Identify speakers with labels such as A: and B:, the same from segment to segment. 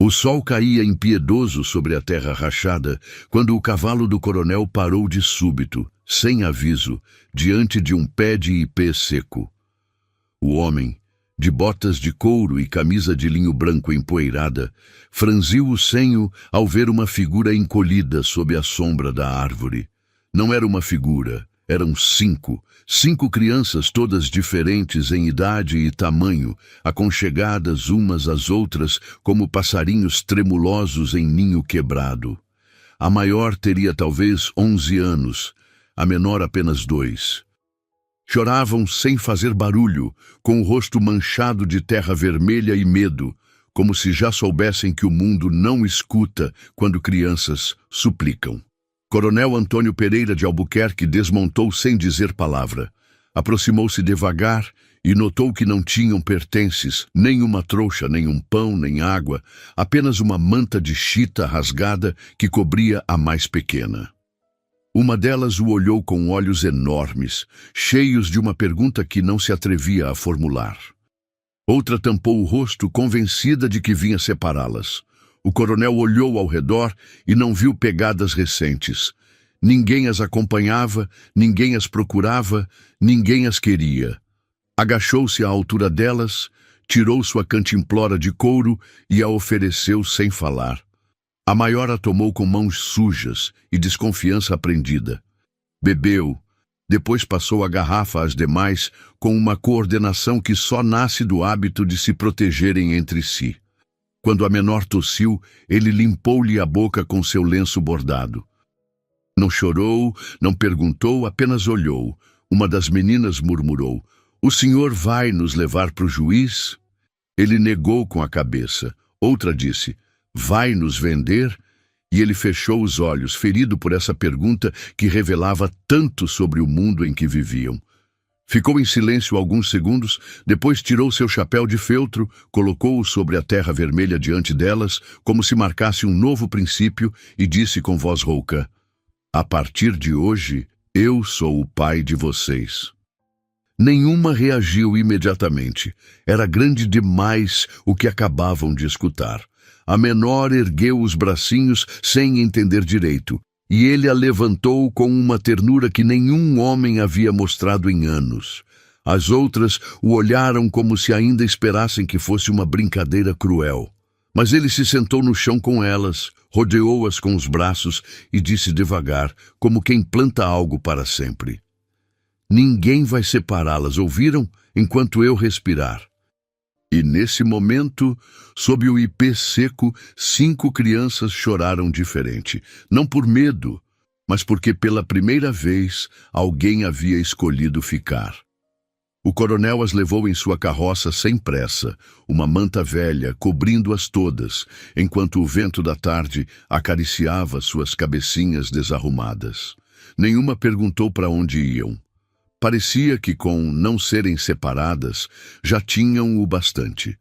A: O sol caía impiedoso sobre a terra rachada, quando o cavalo do coronel parou de súbito, sem aviso, diante de um pé de ipê seco. O homem, de botas de couro e camisa de linho branco empoeirada, franziu o senho ao ver uma figura encolhida sob a sombra da árvore. Não era uma figura, eram cinco crianças todas diferentes em idade e tamanho, aconchegadas umas às outras como passarinhos tremulosos em ninho quebrado. A maior teria talvez 11 anos, a menor apenas 2. Choravam sem fazer barulho, com o rosto manchado de terra vermelha e medo, como se já soubessem que o mundo não escuta quando crianças suplicam. Coronel Antônio Pereira de Albuquerque desmontou sem dizer palavra. Aproximou-se devagar e notou que não tinham pertences, nem uma trouxa, nem um pão, nem água, apenas uma manta de chita rasgada que cobria a mais pequena. Uma delas o olhou com olhos enormes, cheios de uma pergunta que não se atrevia a formular. Outra tampou o rosto, convencida de que vinha separá-las. O coronel olhou ao redor e não viu pegadas recentes. Ninguém as acompanhava, ninguém as procurava, ninguém as queria. Agachou-se à altura delas, tirou sua cantimplora de couro e a ofereceu sem falar. A maior a tomou com mãos sujas e desconfiança aprendida. Bebeu, depois passou a garrafa às demais com uma coordenação que só nasce do hábito de se protegerem entre si. Quando a menor tossiu, ele limpou-lhe a boca com seu lenço bordado. Não chorou, não perguntou, apenas olhou. Uma das meninas murmurou: "O senhor vai nos levar para o juiz?" Ele negou com a cabeça. Outra disse: "Vai nos vender?" E ele fechou os olhos, ferido por essa pergunta que revelava tanto sobre o mundo em que viviam. Ficou em silêncio alguns segundos, depois tirou seu chapéu de feltro, colocou-o sobre a terra vermelha diante delas, como se marcasse um novo princípio, e disse com voz rouca: "A partir de hoje, eu sou o pai de vocês." Nenhuma reagiu imediatamente. Era grande demais o que acabavam de escutar. A menor ergueu os bracinhos sem entender direito, e ele a levantou com uma ternura que nenhum homem havia mostrado em anos. As outras o olharam como se ainda esperassem que fosse uma brincadeira cruel. Mas ele se sentou no chão com elas, rodeou-as com os braços e disse devagar, como quem planta algo para sempre: "Ninguém vai separá-las, ouviram? Enquanto eu respirar." E nesse momento, sob o ipê seco, 5 crianças choraram diferente. Não por medo, mas porque pela primeira vez alguém havia escolhido ficar. O coronel as levou em sua carroça sem pressa, uma manta velha cobrindo-as todas, enquanto o vento da tarde acariciava suas cabecinhas desarrumadas. Nenhuma perguntou para onde iam. Parecia que, com não serem separadas, já tinham o bastante.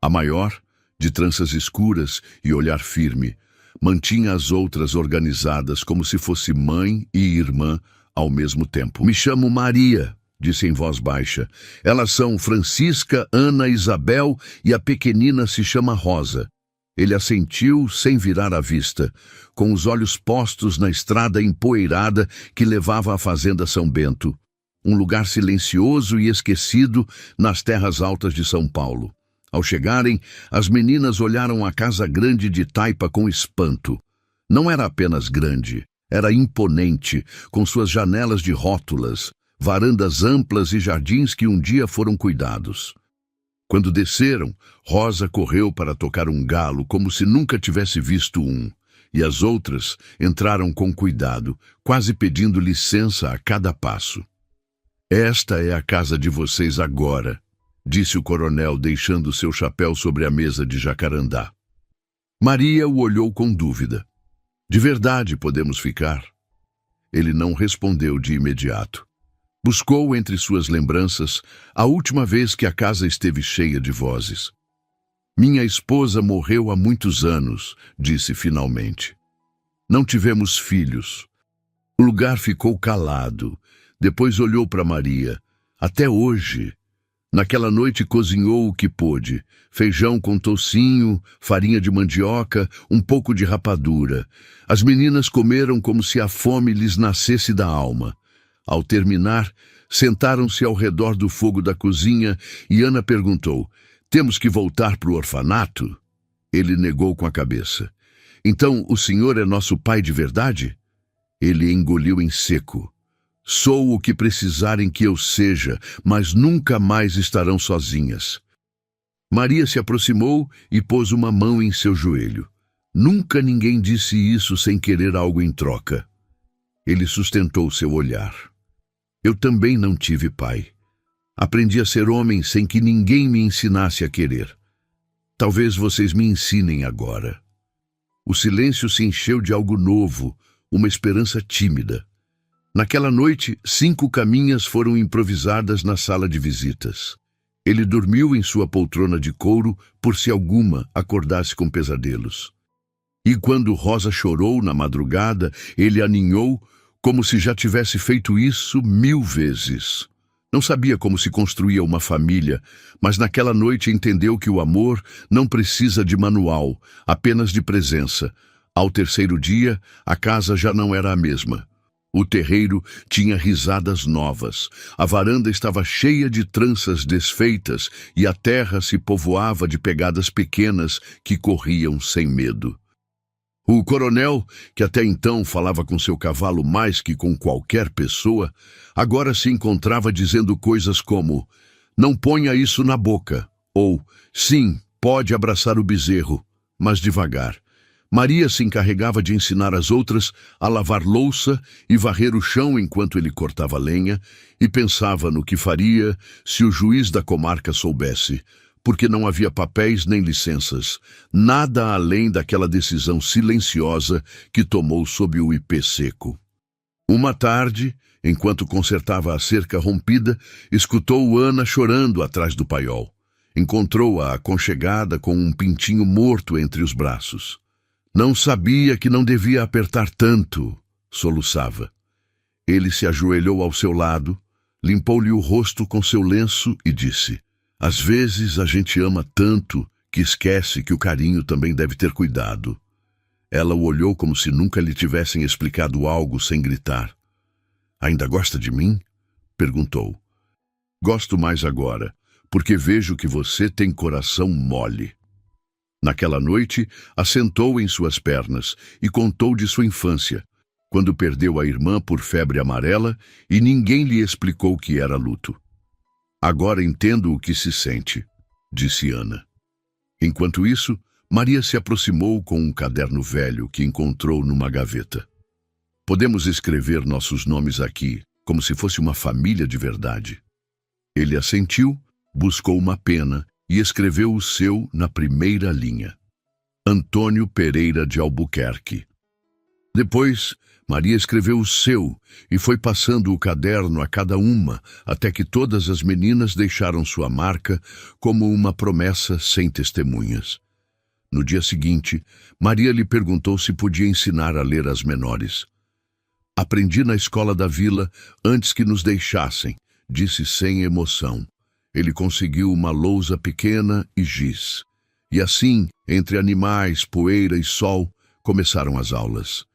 A: A maior, de tranças escuras e olhar firme, mantinha as outras organizadas como se fosse mãe e irmã ao mesmo tempo. "Me chamo Maria", disse em voz baixa. "Elas são Francisca, Ana, Isabel e a pequenina se chama Rosa." Ele assentiu sem virar a vista, com os olhos postos na estrada empoeirada que levava à fazenda São Bento. Um lugar silencioso e esquecido nas terras altas de São Paulo. Ao chegarem, as meninas olharam a casa grande de taipa com espanto. Não era apenas grande, era imponente, com suas janelas de rótulas, varandas amplas e jardins que um dia foram cuidados. Quando desceram, Rosa correu para tocar um galo como se nunca tivesse visto um, e as outras entraram com cuidado, quase pedindo licença a cada passo. "Esta é a casa de vocês agora", disse o coronel, deixando seu chapéu sobre a mesa de jacarandá. Maria o olhou com dúvida. "De verdade podemos ficar?" Ele não respondeu de imediato. Buscou entre suas lembranças a última vez que a casa esteve cheia de vozes. "Minha esposa morreu há muitos anos", disse finalmente. "Não tivemos filhos." O lugar ficou calado. Depois olhou para Maria. "Até hoje." Naquela noite cozinhou o que pôde: feijão com toucinho, farinha de mandioca, um pouco de rapadura. As meninas comeram como se a fome lhes nascesse da alma. Ao terminar, sentaram-se ao redor do fogo da cozinha e Ana perguntou: "Temos que voltar para o orfanato?" Ele negou com a cabeça. "Então o senhor é nosso pai de verdade?" Ele engoliu em seco. "Sou o que precisarem que eu seja, mas nunca mais estarão sozinhas." Maria se aproximou e pôs uma mão em seu joelho. Nunca ninguém disse isso sem querer algo em troca. Ele sustentou seu olhar. "Eu também não tive pai. Aprendi a ser homem sem que ninguém me ensinasse a querer. Talvez vocês me ensinem agora." O silêncio se encheu de algo novo, uma esperança tímida. Naquela noite, 5 caminhas foram improvisadas na sala de visitas. Ele dormiu em sua poltrona de couro por se alguma acordasse com pesadelos. E quando Rosa chorou na madrugada, ele aninhou como se já tivesse feito isso 1000 vezes. Não sabia como se construía uma família, mas naquela noite entendeu que o amor não precisa de manual, apenas de presença. Ao terceiro dia, a casa já não era a mesma. O terreiro tinha risadas novas, a varanda estava cheia de tranças desfeitas e a terra se povoava de pegadas pequenas que corriam sem medo. O coronel, que até então falava com seu cavalo mais que com qualquer pessoa, agora se encontrava dizendo coisas como: "Não ponha isso na boca", ou "Sim, pode abraçar o bezerro, mas devagar." Maria se encarregava de ensinar as outras a lavar louça e varrer o chão enquanto ele cortava lenha, e pensava no que faria se o juiz da comarca soubesse, porque não havia papéis nem licenças, nada além daquela decisão silenciosa que tomou sob o ipê seco. Uma tarde, enquanto consertava a cerca rompida, escutou Ana chorando atrás do paiol. Encontrou-a aconchegada com um pintinho morto entre os braços. "Não sabia que não devia apertar tanto", soluçava. Ele se ajoelhou ao seu lado, limpou-lhe o rosto com seu lenço e disse: "Às vezes a gente ama tanto que esquece que o carinho também deve ter cuidado." Ela o olhou como se nunca lhe tivessem explicado algo sem gritar. "Ainda gosta de mim?" perguntou. "Gosto mais agora, porque vejo que você tem coração mole." Naquela noite, assentou em suas pernas e contou de sua infância, quando perdeu a irmã por febre amarela e ninguém lhe explicou que era luto. "Agora entendo o que se sente", disse Ana. Enquanto isso, Maria se aproximou com um caderno velho que encontrou numa gaveta. "Podemos escrever nossos nomes aqui, como se fosse uma família de verdade." Ele assentiu, buscou uma pena e escreveu o seu na primeira linha: Antônio Pereira de Albuquerque. Depois, Maria escreveu o seu e foi passando o caderno a cada uma, até que todas as meninas deixaram sua marca como uma promessa sem testemunhas. No dia seguinte, Maria lhe perguntou se podia ensinar a ler as menores. "Aprendi na escola da vila antes que nos deixassem", disse sem emoção. Ele conseguiu uma lousa pequena e giz. E assim, entre animais, poeira e sol, começaram as aulas.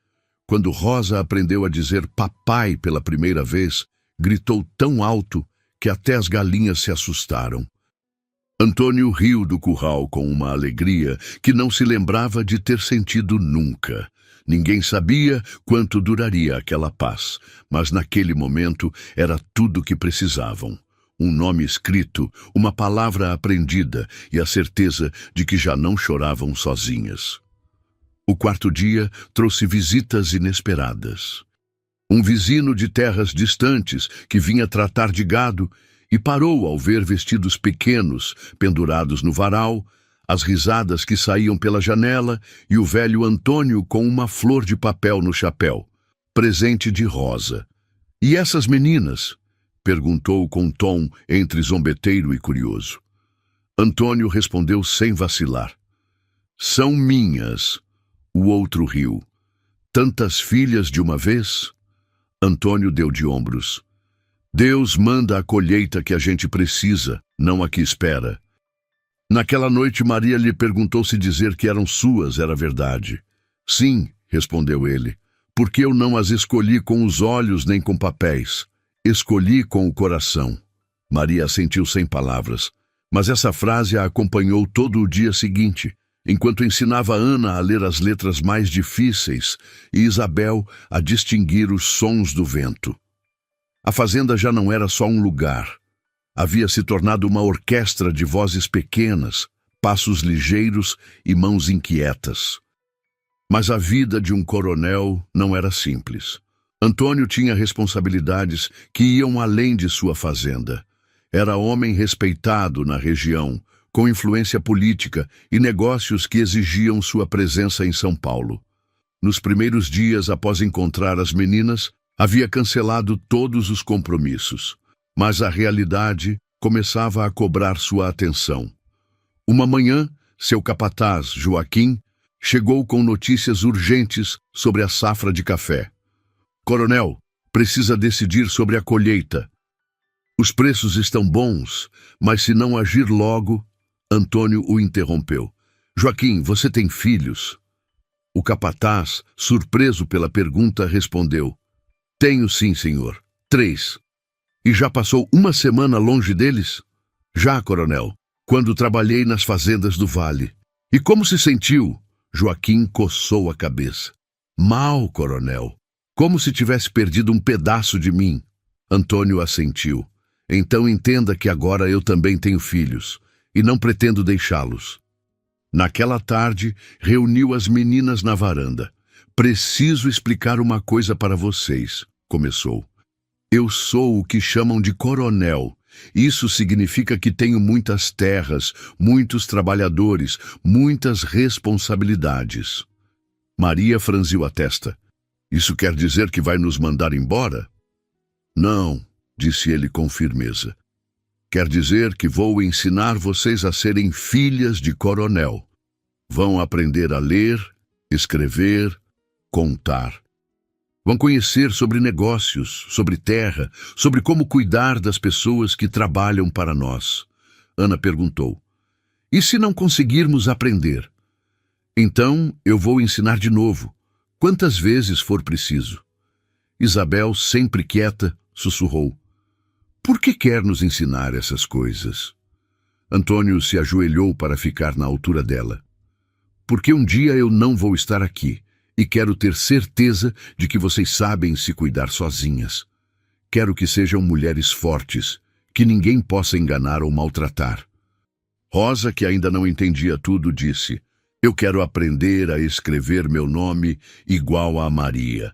A: Quando Rosa aprendeu a dizer papai pela primeira vez, gritou tão alto que até as galinhas se assustaram. Antônio riu do curral com uma alegria que não se lembrava de ter sentido nunca. Ninguém sabia quanto duraria aquela paz, mas naquele momento era tudo o que precisavam. Um nome escrito, uma palavra aprendida e a certeza de que já não choravam sozinhas. O quarto dia trouxe visitas inesperadas. Um vizinho de terras distantes que vinha tratar de gado e parou ao ver vestidos pequenos pendurados no varal, as risadas que saíam pela janela e o velho Antônio com uma flor de papel no chapéu, presente de Rosa. "E essas meninas?" perguntou com tom entre zombeteiro e curioso. Antônio respondeu sem vacilar: "São minhas." O outro riu. "Tantas filhas de uma vez?" Antônio deu de ombros. "Deus manda a colheita que a gente precisa", não a que espera. Naquela noite, Maria lhe perguntou se dizer que eram suas era verdade. Sim, respondeu ele, porque eu não as escolhi com os olhos nem com papéis. Escolhi com o coração. Maria assentiu sem palavras, mas essa frase a acompanhou todo o dia seguinte, enquanto ensinava Ana a ler as letras mais difíceis e Isabel a distinguir os sons do vento. A fazenda já não era só um lugar. Havia se tornado uma orquestra de vozes pequenas, passos ligeiros e mãos inquietas. Mas a vida de um coronel não era simples. Antônio tinha responsabilidades que iam além de sua fazenda. Era homem respeitado na região, com influência política e negócios que exigiam sua presença em São Paulo. Nos primeiros dias após encontrar as meninas, havia cancelado todos os compromissos. Mas a realidade começava a cobrar sua atenção. Uma manhã, seu capataz, Joaquim, chegou com notícias urgentes sobre a safra de café. Coronel, precisa decidir sobre a colheita. Os preços estão bons, mas se não agir logo... Antônio o interrompeu. Joaquim, você tem filhos? O capataz, surpreso pela pergunta, respondeu. Tenho sim, senhor. 3. E já passou uma semana longe deles? Já, coronel, quando trabalhei nas fazendas do vale. E como se sentiu? Joaquim coçou a cabeça. Mal, coronel. Como se tivesse perdido um pedaço de mim. Antônio assentiu. Então entenda que agora eu também tenho filhos, e não pretendo deixá-los. Naquela tarde, reuniu as meninas na varanda. Preciso explicar uma coisa para vocês, começou. Eu sou o que chamam de coronel. Isso significa que tenho muitas terras, muitos trabalhadores, muitas responsabilidades. Maria franziu a testa. Isso quer dizer que vai nos mandar embora? Não, disse ele com firmeza. Quer dizer que vou ensinar vocês a serem filhas de coronel. Vão aprender a ler, escrever, contar. Vão conhecer sobre negócios, sobre terra, sobre como cuidar das pessoas que trabalham para nós. Ana perguntou. E se não conseguirmos aprender? Então eu vou ensinar de novo, quantas vezes for preciso. Isabel, sempre quieta, sussurrou. Por que quer nos ensinar essas coisas? Antônio se ajoelhou para ficar na altura dela. Porque um dia eu não vou estar aqui. E quero ter certeza de que vocês sabem se cuidar sozinhas. Quero que sejam mulheres fortes, que ninguém possa enganar ou maltratar. Rosa, que ainda não entendia tudo, disse, eu quero aprender a escrever meu nome igual a Maria.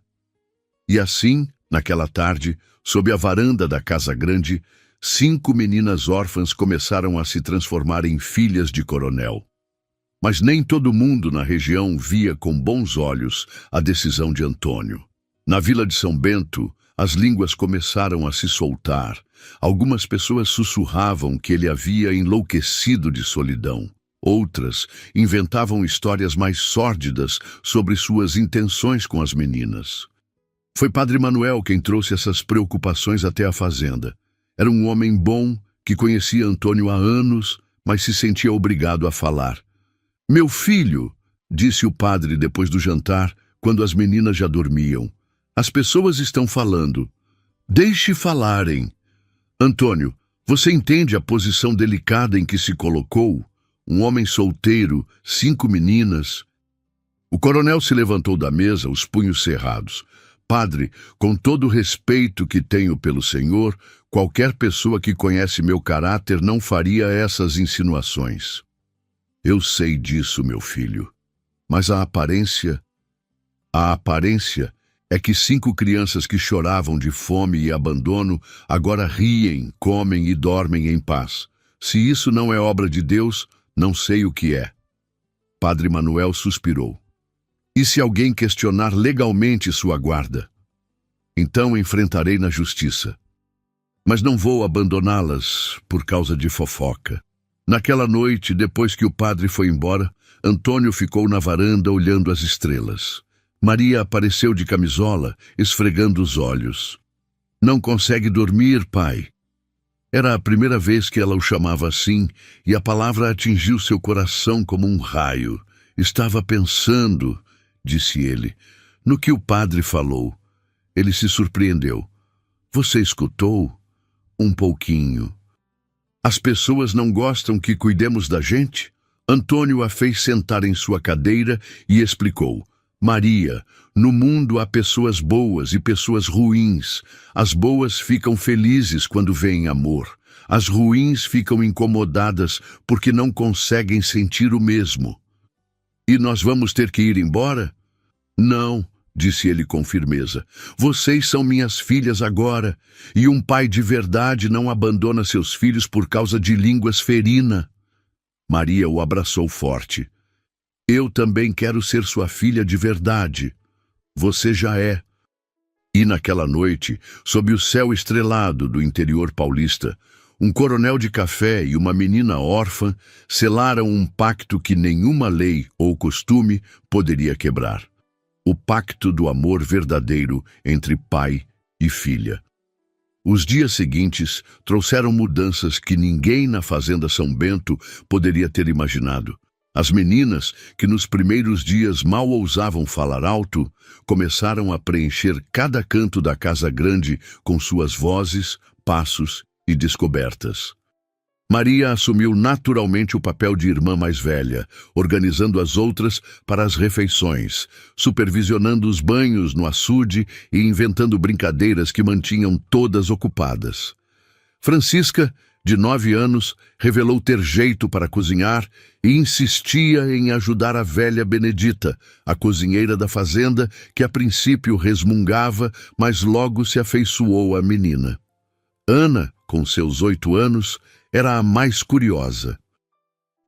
A: E assim, naquela tarde, sob a varanda da casa grande, 5 meninas órfãs começaram a se transformar em filhas de coronel. Mas nem todo mundo na região via com bons olhos a decisão de Antônio. Na vila de São Bento, as línguas começaram a se soltar. Algumas pessoas sussurravam que ele havia enlouquecido de solidão. Outras inventavam histórias mais sórdidas sobre suas intenções com as meninas. Foi Padre Manuel quem trouxe essas preocupações até a fazenda. Era um homem bom que conhecia Antônio há anos, mas se sentia obrigado a falar. Meu filho, disse o padre depois do jantar, quando as meninas já dormiam. As pessoas estão falando. Deixe falarem. Antônio, você entende a posição delicada em que se colocou? Um homem solteiro, 5 meninas. O coronel se levantou da mesa, os punhos cerrados. Padre, com todo o respeito que tenho pelo senhor, qualquer pessoa que conhece meu caráter não faria essas insinuações. Eu sei disso, meu filho. Mas a aparência é que 5 crianças que choravam de fome e abandono agora riem, comem e dormem em paz. Se isso não é obra de Deus, não sei o que é. Padre Manuel suspirou. E se alguém questionar legalmente sua guarda? Então enfrentarei na justiça. Mas não vou abandoná-las por causa de fofoca. Naquela noite, depois que o padre foi embora, Antônio ficou na varanda olhando as estrelas. Maria apareceu de camisola, esfregando os olhos. Não consegue dormir, pai? Era a primeira vez que ela o chamava assim, e a palavra atingiu seu coração como um raio. Estava pensando, disse ele, no que o padre falou. Ele se surpreendeu. Você escutou? Um pouquinho. As pessoas não gostam que cuidemos da gente? Antônio a fez sentar em sua cadeira e explicou. Maria, no mundo há pessoas boas e pessoas ruins. As boas ficam felizes quando veem amor. As ruins ficam incomodadas porque não conseguem sentir o mesmo. E nós vamos ter que ir embora? Não, disse ele com firmeza. Vocês são minhas filhas agora, e um pai de verdade não abandona seus filhos por causa de línguas ferinas. Maria o abraçou forte. Eu também quero ser sua filha de verdade. Você já é. E naquela noite, sob o céu estrelado do interior paulista, um coronel de café e uma menina órfã selaram um pacto que nenhuma lei ou costume poderia quebrar. O pacto do amor verdadeiro entre pai e filha. Os dias seguintes trouxeram mudanças que ninguém na fazenda São Bento poderia ter imaginado. As meninas, que nos primeiros dias mal ousavam falar alto, começaram a preencher cada canto da casa grande com suas vozes, passos e descobertas. Maria assumiu naturalmente o papel de irmã mais velha, organizando as outras para as refeições, supervisionando os banhos no açude e inventando brincadeiras que mantinham todas ocupadas. Francisca, de 9 anos, revelou ter jeito para cozinhar e insistia em ajudar a velha Benedita, a cozinheira da fazenda, que a princípio resmungava, mas logo se afeiçoou à menina. Ana, com seus 8 anos, era a mais curiosa.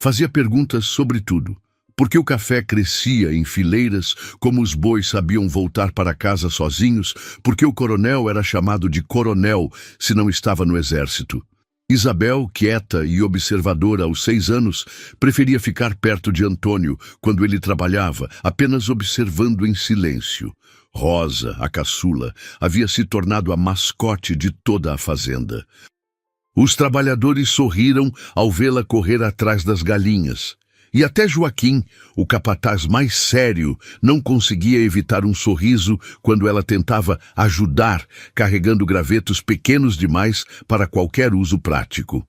A: Fazia perguntas sobre tudo. Por que o café crescia em fileiras, como os bois sabiam voltar para casa sozinhos, porque o coronel era chamado de coronel se não estava no exército. Isabel, quieta e observadora aos 6 anos, preferia ficar perto de Antônio quando ele trabalhava, apenas observando em silêncio. Rosa, a caçula, havia se tornado a mascote de toda a fazenda. Os trabalhadores sorriram ao vê-la correr atrás das galinhas. E até Joaquim, o capataz mais sério, não conseguia evitar um sorriso quando ela tentava ajudar, carregando gravetos pequenos demais para qualquer uso prático.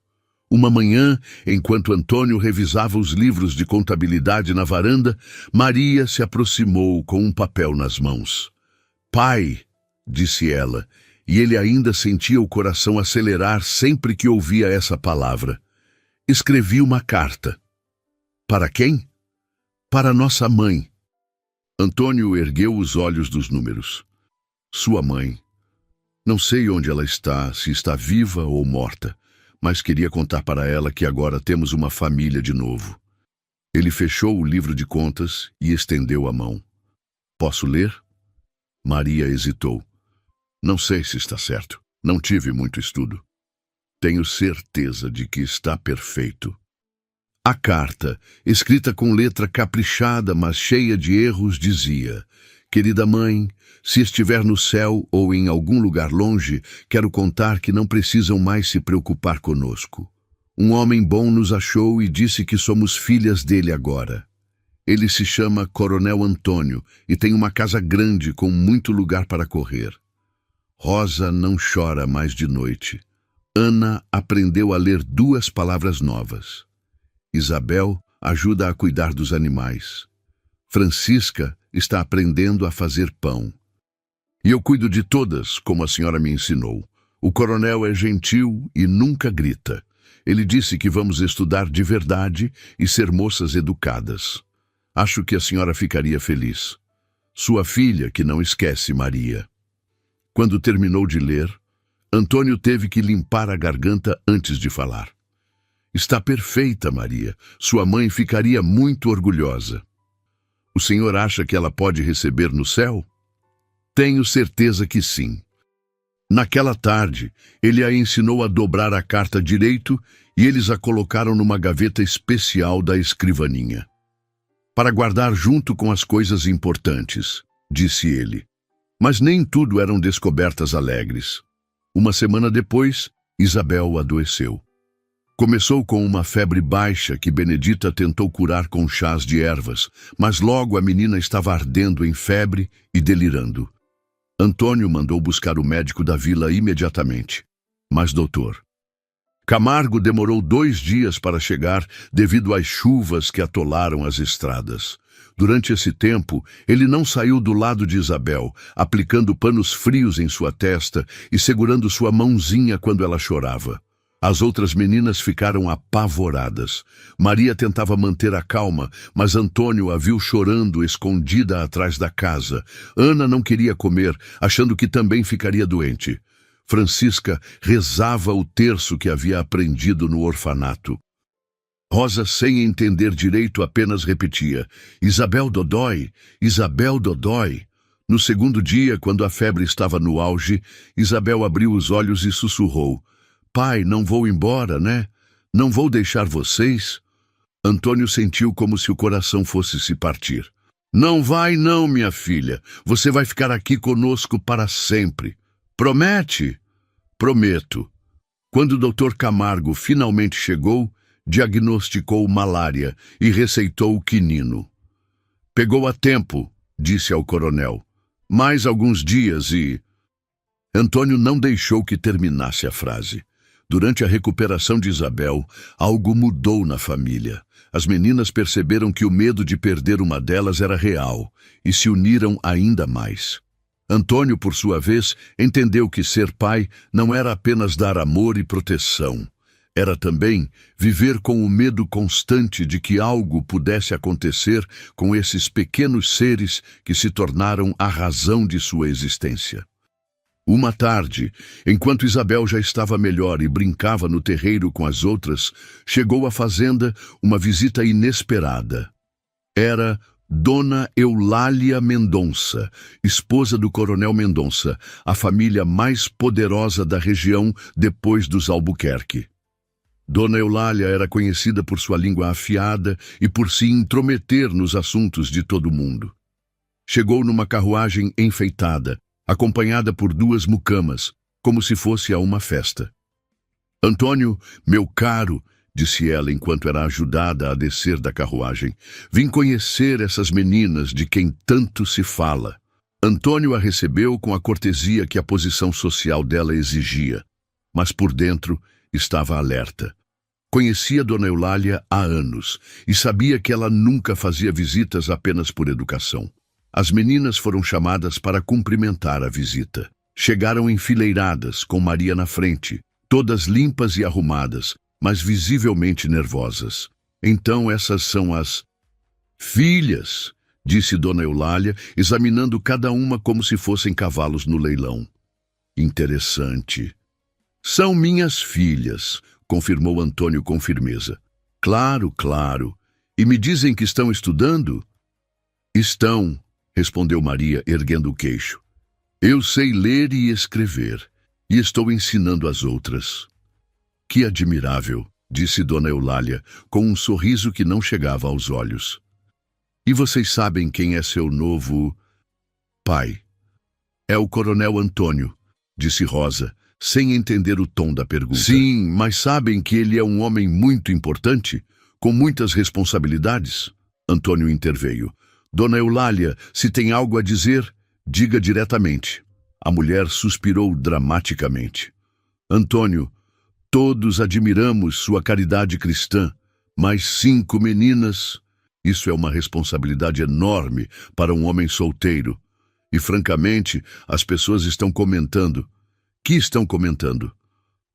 A: Uma manhã, enquanto Antônio revisava os livros de contabilidade na varanda, Maria se aproximou com um papel nas mãos. Pai, disse ela, e ele ainda sentia o coração acelerar sempre que ouvia essa palavra. Escrevi uma carta. Para quem? Para nossa mãe. Antônio ergueu os olhos dos números. Sua mãe. Não sei onde ela está, se está viva ou morta, mas queria contar para ela que agora temos uma família de novo. Ele fechou o livro de contas e estendeu a mão. Posso ler? Maria hesitou. Não sei se está certo. Não tive muito estudo. Tenho certeza de que está perfeito. A carta, escrita com letra caprichada, mas cheia de erros, dizia: Querida mãe, se estiver no céu ou em algum lugar longe, quero contar que não precisam mais se preocupar conosco. Um homem bom nos achou e disse que somos filhas dele agora. Ele se chama Coronel Antônio e tem uma casa grande com muito lugar para correr. Rosa não chora mais de noite. Ana aprendeu a ler 2 palavras novas. Isabel ajuda a cuidar dos animais. Francisca está aprendendo a fazer pão. E eu cuido de todas, como a senhora me ensinou. O coronel é gentil e nunca grita. Ele disse que vamos estudar de verdade e ser moças educadas. Acho que a senhora ficaria feliz. Sua filha, que não esquece Maria. Quando terminou de ler, Antônio teve que limpar a garganta antes de falar. Está perfeita, Maria. Sua mãe ficaria muito orgulhosa. O senhor acha que ela pode receber no céu? Tenho certeza que sim. Naquela tarde, ele a ensinou a dobrar a carta direito e eles a colocaram numa gaveta especial da escrivaninha. Para guardar junto com as coisas importantes, disse ele. Mas nem tudo eram descobertas alegres. Uma semana depois, Isabel adoeceu. Começou com uma febre baixa que Benedita tentou curar com chás de ervas, mas logo a menina estava ardendo em febre e delirando. Antônio mandou buscar o médico da vila imediatamente. Mas, doutor, Camargo demorou 2 dias para chegar devido às chuvas que atolaram as estradas. Durante esse tempo, ele não saiu do lado de Isabel, aplicando panos frios em sua testa e segurando sua mãozinha quando ela chorava. As outras meninas ficaram apavoradas. Maria tentava manter a calma, mas Antônio a viu chorando escondida atrás da casa. Ana não queria comer, achando que também ficaria doente. Francisca rezava o terço que havia aprendido no orfanato. Rosa, sem entender direito, apenas repetia: Isabel Dodói, Isabel Dodói. No segundo dia, quando a febre estava no auge, Isabel abriu os olhos e sussurrou: Pai, não vou embora, né? Não vou deixar vocês? Antônio sentiu como se o coração fosse se partir. Não vai não, minha filha. Você vai ficar aqui conosco para sempre. Promete? Prometo. Quando o Dr. Camargo finalmente chegou, diagnosticou malária e receitou quinino. Pegou a tempo, disse ao coronel. Mais alguns dias e... Antônio não deixou que terminasse a frase. Durante a recuperação de Isabel, algo mudou na família. As meninas perceberam que o medo de perder uma delas era real e se uniram ainda mais. Antônio, por sua vez, entendeu que ser pai não era apenas dar amor e proteção. Era também viver com o medo constante de que algo pudesse acontecer com esses pequenos seres que se tornaram a razão de sua existência. Uma tarde, enquanto Isabel já estava melhor e brincava no terreiro com as outras, chegou à fazenda uma visita inesperada. Era Dona Eulália Mendonça, esposa do coronel Mendonça, a família mais poderosa da região depois dos Albuquerque. Dona Eulália era conhecida por sua língua afiada e por se intrometer nos assuntos de todo mundo. Chegou numa carruagem enfeitada, acompanhada por 2 mucamas, como se fosse a uma festa. Antônio, meu caro, disse ela enquanto era ajudada a descer da carruagem, vim conhecer essas meninas de quem tanto se fala. Antônio a recebeu com a cortesia que a posição social dela exigia, mas por dentro estava alerta. Conhecia Dona Eulália há anos e sabia que ela nunca fazia visitas apenas por educação. As meninas foram chamadas para cumprimentar a visita. Chegaram enfileiradas, com Maria na frente, todas limpas e arrumadas, mas visivelmente nervosas. Então essas são as filhas, disse Dona Eulália, examinando cada uma como se fossem cavalos no leilão. Interessante. São minhas filhas, confirmou Antônio com firmeza. Claro, claro. E me dizem que estão estudando? Estão, respondeu Maria, erguendo o queixo. Eu sei ler e escrever, e estou ensinando as outras. Que admirável, disse Dona Eulália, com um sorriso que não chegava aos olhos. E vocês sabem quem é seu novo pai? É o coronel Antônio, disse Rosa, sem entender o tom da pergunta. Sim, mas sabem que ele é um homem muito importante, com muitas responsabilidades? Antônio interveio. Dona Eulália, se tem algo a dizer, diga diretamente. A mulher suspirou dramaticamente. Antônio, todos admiramos sua caridade cristã, mas 5 meninas, isso é uma responsabilidade enorme para um homem solteiro. E, francamente, as pessoas estão comentando. Que estão comentando?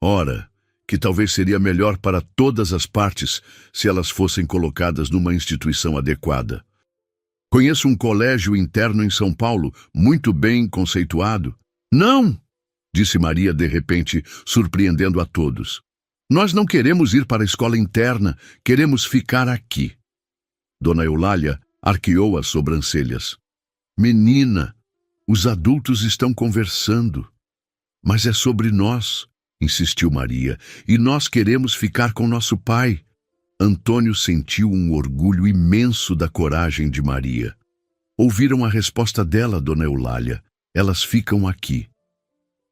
A: Ora, que talvez seria melhor para todas as partes se elas fossem colocadas numa instituição adequada. Conheço um colégio interno em São Paulo, muito bem conceituado. Não, disse Maria de repente, surpreendendo a todos. Nós não queremos ir para a escola interna, queremos ficar aqui. Dona Eulália arqueou as sobrancelhas. Menina, os adultos estão conversando. Mas é sobre nós, insistiu Maria, e nós queremos ficar com nosso pai. Antônio sentiu um orgulho imenso da coragem de Maria. Ouviram a resposta dela, Dona Eulália. Elas ficam aqui.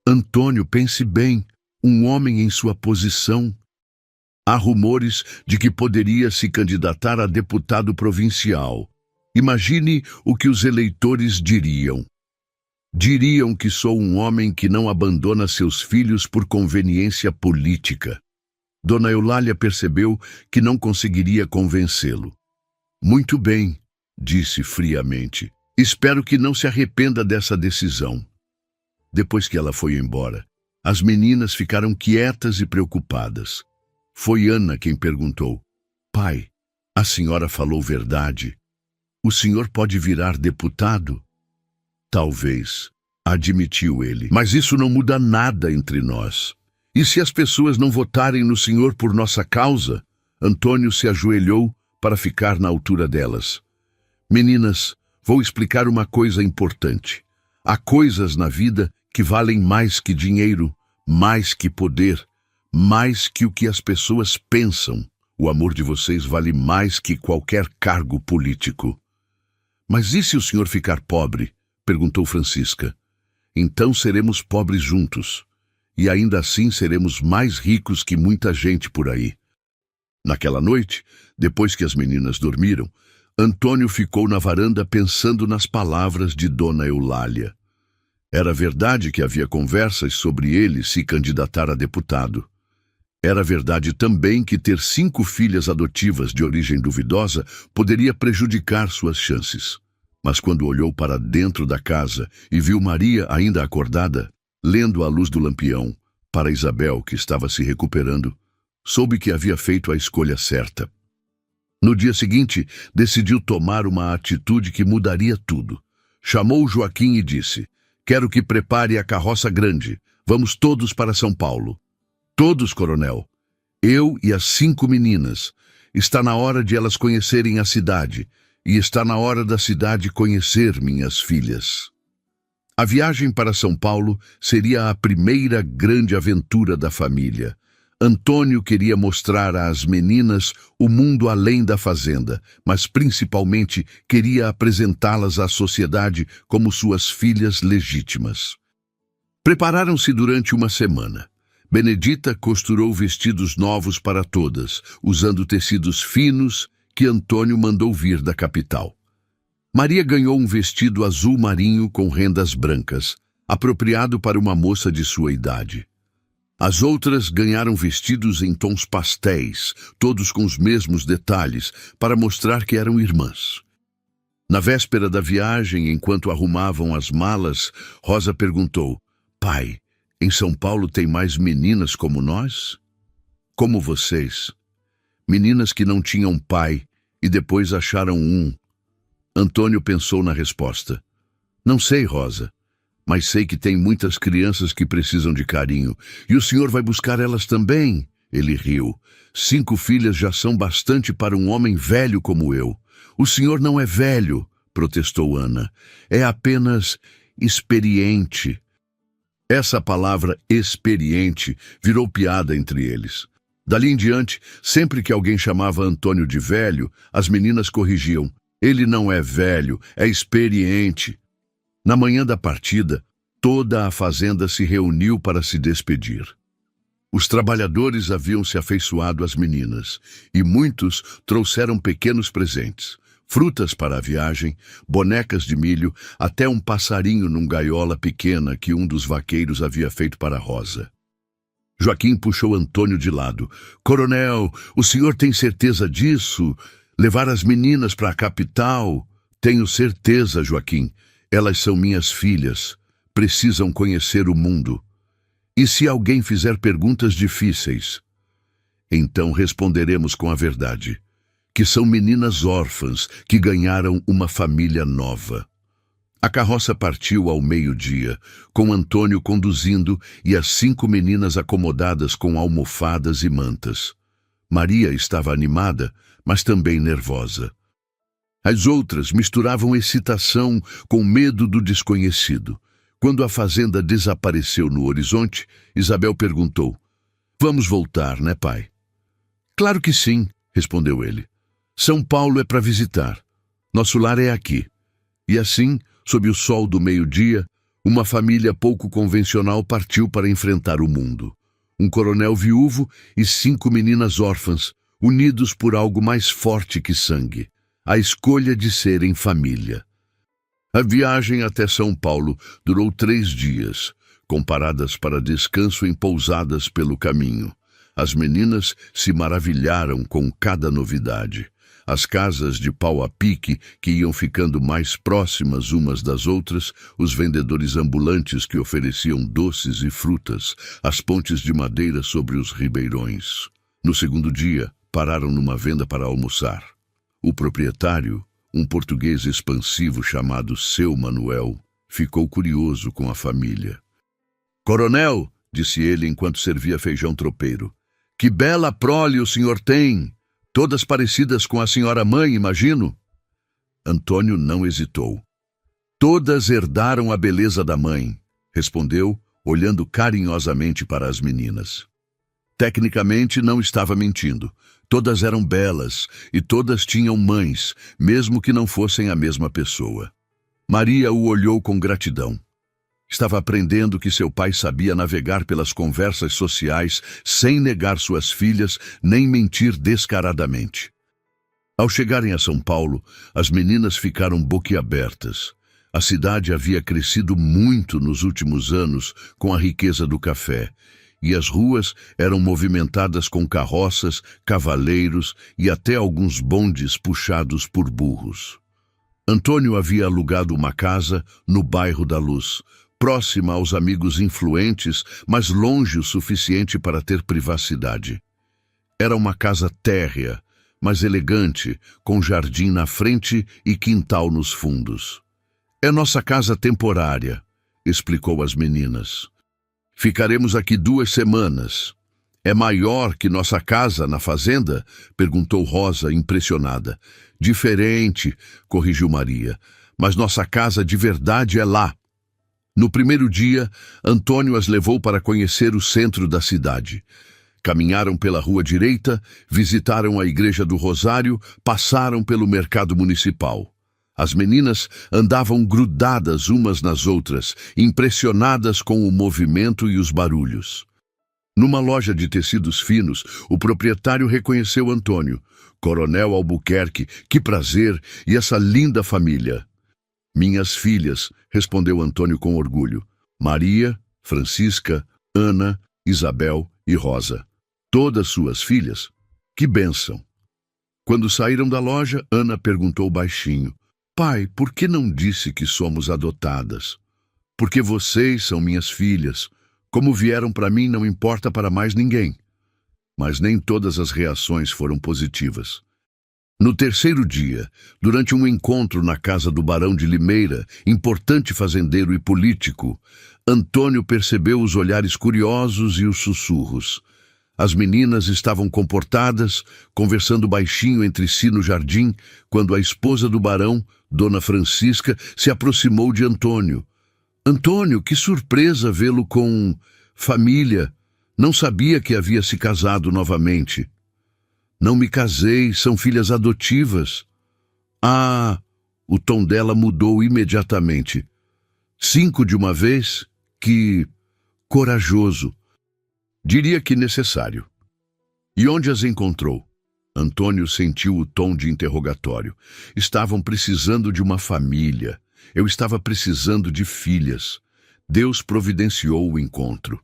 A: Antônio, pense bem. um homem em sua posição. Há rumores de que poderia se candidatar a deputado provincial. Imagine o que os eleitores diriam. Diriam que sou um homem que não abandona seus filhos por conveniência política. Dona Eulália percebeu que não conseguiria convencê-lo. Muito bem, disse friamente. Espero que não se arrependa dessa decisão. Depois que ela foi embora, as meninas ficaram quietas e preocupadas. Foi Ana quem perguntou: Pai, a senhora falou verdade? O senhor pode virar deputado? Talvez, admitiu ele, mas isso não muda nada entre nós. E se as pessoas não votarem no senhor por nossa causa? Antônio se ajoelhou para ficar na altura delas. Meninas, vou explicar uma coisa importante. Há coisas na vida que valem mais que dinheiro, mais que poder, mais que o que as pessoas pensam. O amor de vocês vale mais que qualquer cargo político. Mas e se o senhor ficar pobre? Perguntou Francisca. Então seremos pobres juntos. E ainda assim seremos mais ricos que muita gente por aí. Naquela noite, depois que as meninas dormiram, Antônio ficou na varanda pensando nas palavras de Dona Eulália. Era verdade que havia conversas sobre ele se candidatar a deputado. Era verdade também que ter 5 filhas adotivas de origem duvidosa poderia prejudicar suas chances. Mas quando olhou para dentro da casa e viu Maria ainda acordada, lendo à luz do lampião, para Isabel, que estava se recuperando, soube que havia feito a escolha certa. No dia seguinte, decidiu tomar uma atitude que mudaria tudo. Chamou Joaquim e disse: Quero que prepare a carroça grande. Vamos todos para São Paulo. Todos, coronel. Eu e as 5 meninas. Está na hora de elas conhecerem a cidade. E está na hora da cidade conhecer minhas filhas. A viagem para São Paulo seria a primeira grande aventura da família. Antônio queria mostrar às meninas o mundo além da fazenda, mas principalmente queria apresentá-las à sociedade como suas filhas legítimas. Prepararam-se durante uma semana. Benedita costurou vestidos novos para todas, usando tecidos finos que Antônio mandou vir da capital. Maria ganhou um vestido azul marinho com rendas brancas, apropriado para uma moça de sua idade. As outras ganharam vestidos em tons pastéis, todos com os mesmos detalhes, para mostrar que eram irmãs. Na véspera da viagem, enquanto arrumavam as malas, Rosa perguntou: Pai, em São Paulo tem mais meninas como nós? Como vocês. Meninas que não tinham pai e depois acharam um. Antônio pensou na resposta. Não sei, Rosa, mas sei que tem muitas crianças que precisam de carinho. E o senhor vai buscar elas também? Ele riu. 5 filhas já são bastante para um homem velho como eu. O senhor não é velho, protestou Ana. É apenas experiente. Essa palavra experiente virou piada entre eles. Dali em diante, sempre que alguém chamava Antônio de velho, as meninas corrigiam. Ele não é velho, é experiente. Na manhã da partida, toda a fazenda se reuniu para se despedir. Os trabalhadores haviam se afeiçoado às meninas, e muitos trouxeram pequenos presentes. Frutas para a viagem, bonecas de milho, até um passarinho num gaiola pequena que um dos vaqueiros havia feito para Rosa. Joaquim puxou Antônio de lado. Coronel, o senhor tem certeza disso? Levar as meninas para a capital? Tenho certeza, Joaquim. Elas são minhas filhas. Precisam conhecer o mundo. E se alguém fizer perguntas difíceis? Então responderemos com a verdade. Que são meninas órfãs que ganharam uma família nova. A carroça partiu ao meio-dia, com Antônio conduzindo e as 5 meninas acomodadas com almofadas e mantas. Maria estava animada, mas também nervosa. As outras misturavam excitação com medo do desconhecido. Quando a fazenda desapareceu no horizonte, Isabel perguntou: Vamos voltar, né, pai? Claro que sim, respondeu ele. São Paulo é para visitar. Nosso lar é aqui. E assim, sob o sol do meio-dia, uma família pouco convencional partiu para enfrentar o mundo. Um coronel viúvo e 5 meninas órfãs, unidos por algo mais forte que sangue, a escolha de serem família. A viagem até São Paulo durou 3 dias, com paradas para descanso em pousadas pelo caminho. As meninas se maravilharam com cada novidade. As casas de pau a pique, que iam ficando mais próximas umas das outras, os vendedores ambulantes que ofereciam doces e frutas, as pontes de madeira sobre os ribeirões. No segundo dia, pararam numa venda para almoçar. O proprietário, um português expansivo chamado Seu Manuel, ficou curioso com a família. "Coronel", disse ele enquanto servia feijão tropeiro, "que bela prole o senhor tem! Todas parecidas com a senhora mãe, imagino?" Antônio não hesitou. "Todas herdaram a beleza da mãe", respondeu, olhando carinhosamente para as meninas. Tecnicamente não estava mentindo. Todas eram belas e todas tinham mães, mesmo que não fossem a mesma pessoa. Maria o olhou com gratidão. Estava aprendendo que seu pai sabia navegar pelas conversas sociais sem negar suas filhas nem mentir descaradamente. Ao chegarem a São Paulo, as meninas ficaram boquiabertas. A cidade havia crescido muito nos últimos anos com a riqueza do café, e as ruas eram movimentadas com carroças, cavaleiros e até alguns bondes puxados por burros. Antônio havia alugado uma casa no bairro da Luz, próxima aos amigos influentes, mas longe o suficiente para ter privacidade. Era uma casa térrea, mas elegante, com jardim na frente e quintal nos fundos. "É nossa casa temporária", explicou às meninas. "Ficaremos aqui 2 semanas. É maior que nossa casa na fazenda?" perguntou Rosa, impressionada. "Diferente", corrigiu Maria, "mas nossa casa de verdade é lá." No primeiro dia, Antônio as levou para conhecer o centro da cidade. Caminharam pela rua direita, visitaram a Igreja do Rosário, passaram pelo mercado municipal. As meninas andavam grudadas umas nas outras, impressionadas com o movimento e os barulhos. Numa loja de tecidos finos, o proprietário reconheceu Antônio. "Coronel Albuquerque, que prazer, e essa linda família." "Minhas filhas", respondeu Antônio com orgulho. "Maria, Francisca, Ana, Isabel e Rosa. Todas suas filhas? Que bênção." Quando saíram da loja, Ana perguntou baixinho: "Pai, por que não disse que somos adotadas?" "Porque vocês são minhas filhas. Como vieram para mim não importa para mais ninguém." Mas nem todas as reações foram positivas. No terceiro dia, durante um encontro na casa do Barão de Limeira, importante fazendeiro e político, Antônio percebeu os olhares curiosos e os sussurros. As meninas estavam comportadas, conversando baixinho entre si no jardim, quando a esposa do barão, Dona Francisca, se aproximou de Antônio. "Antônio, que surpresa vê-lo com família. Não sabia que havia se casado novamente." "Não me casei, são filhas adotivas." "Ah!" O tom dela mudou imediatamente. "5 de uma vez? Que corajoso. Diria que necessário." "E onde as encontrou?" Antônio sentiu o tom de interrogatório. "Estavam precisando de uma família. Eu estava precisando de filhas. Deus providenciou o encontro."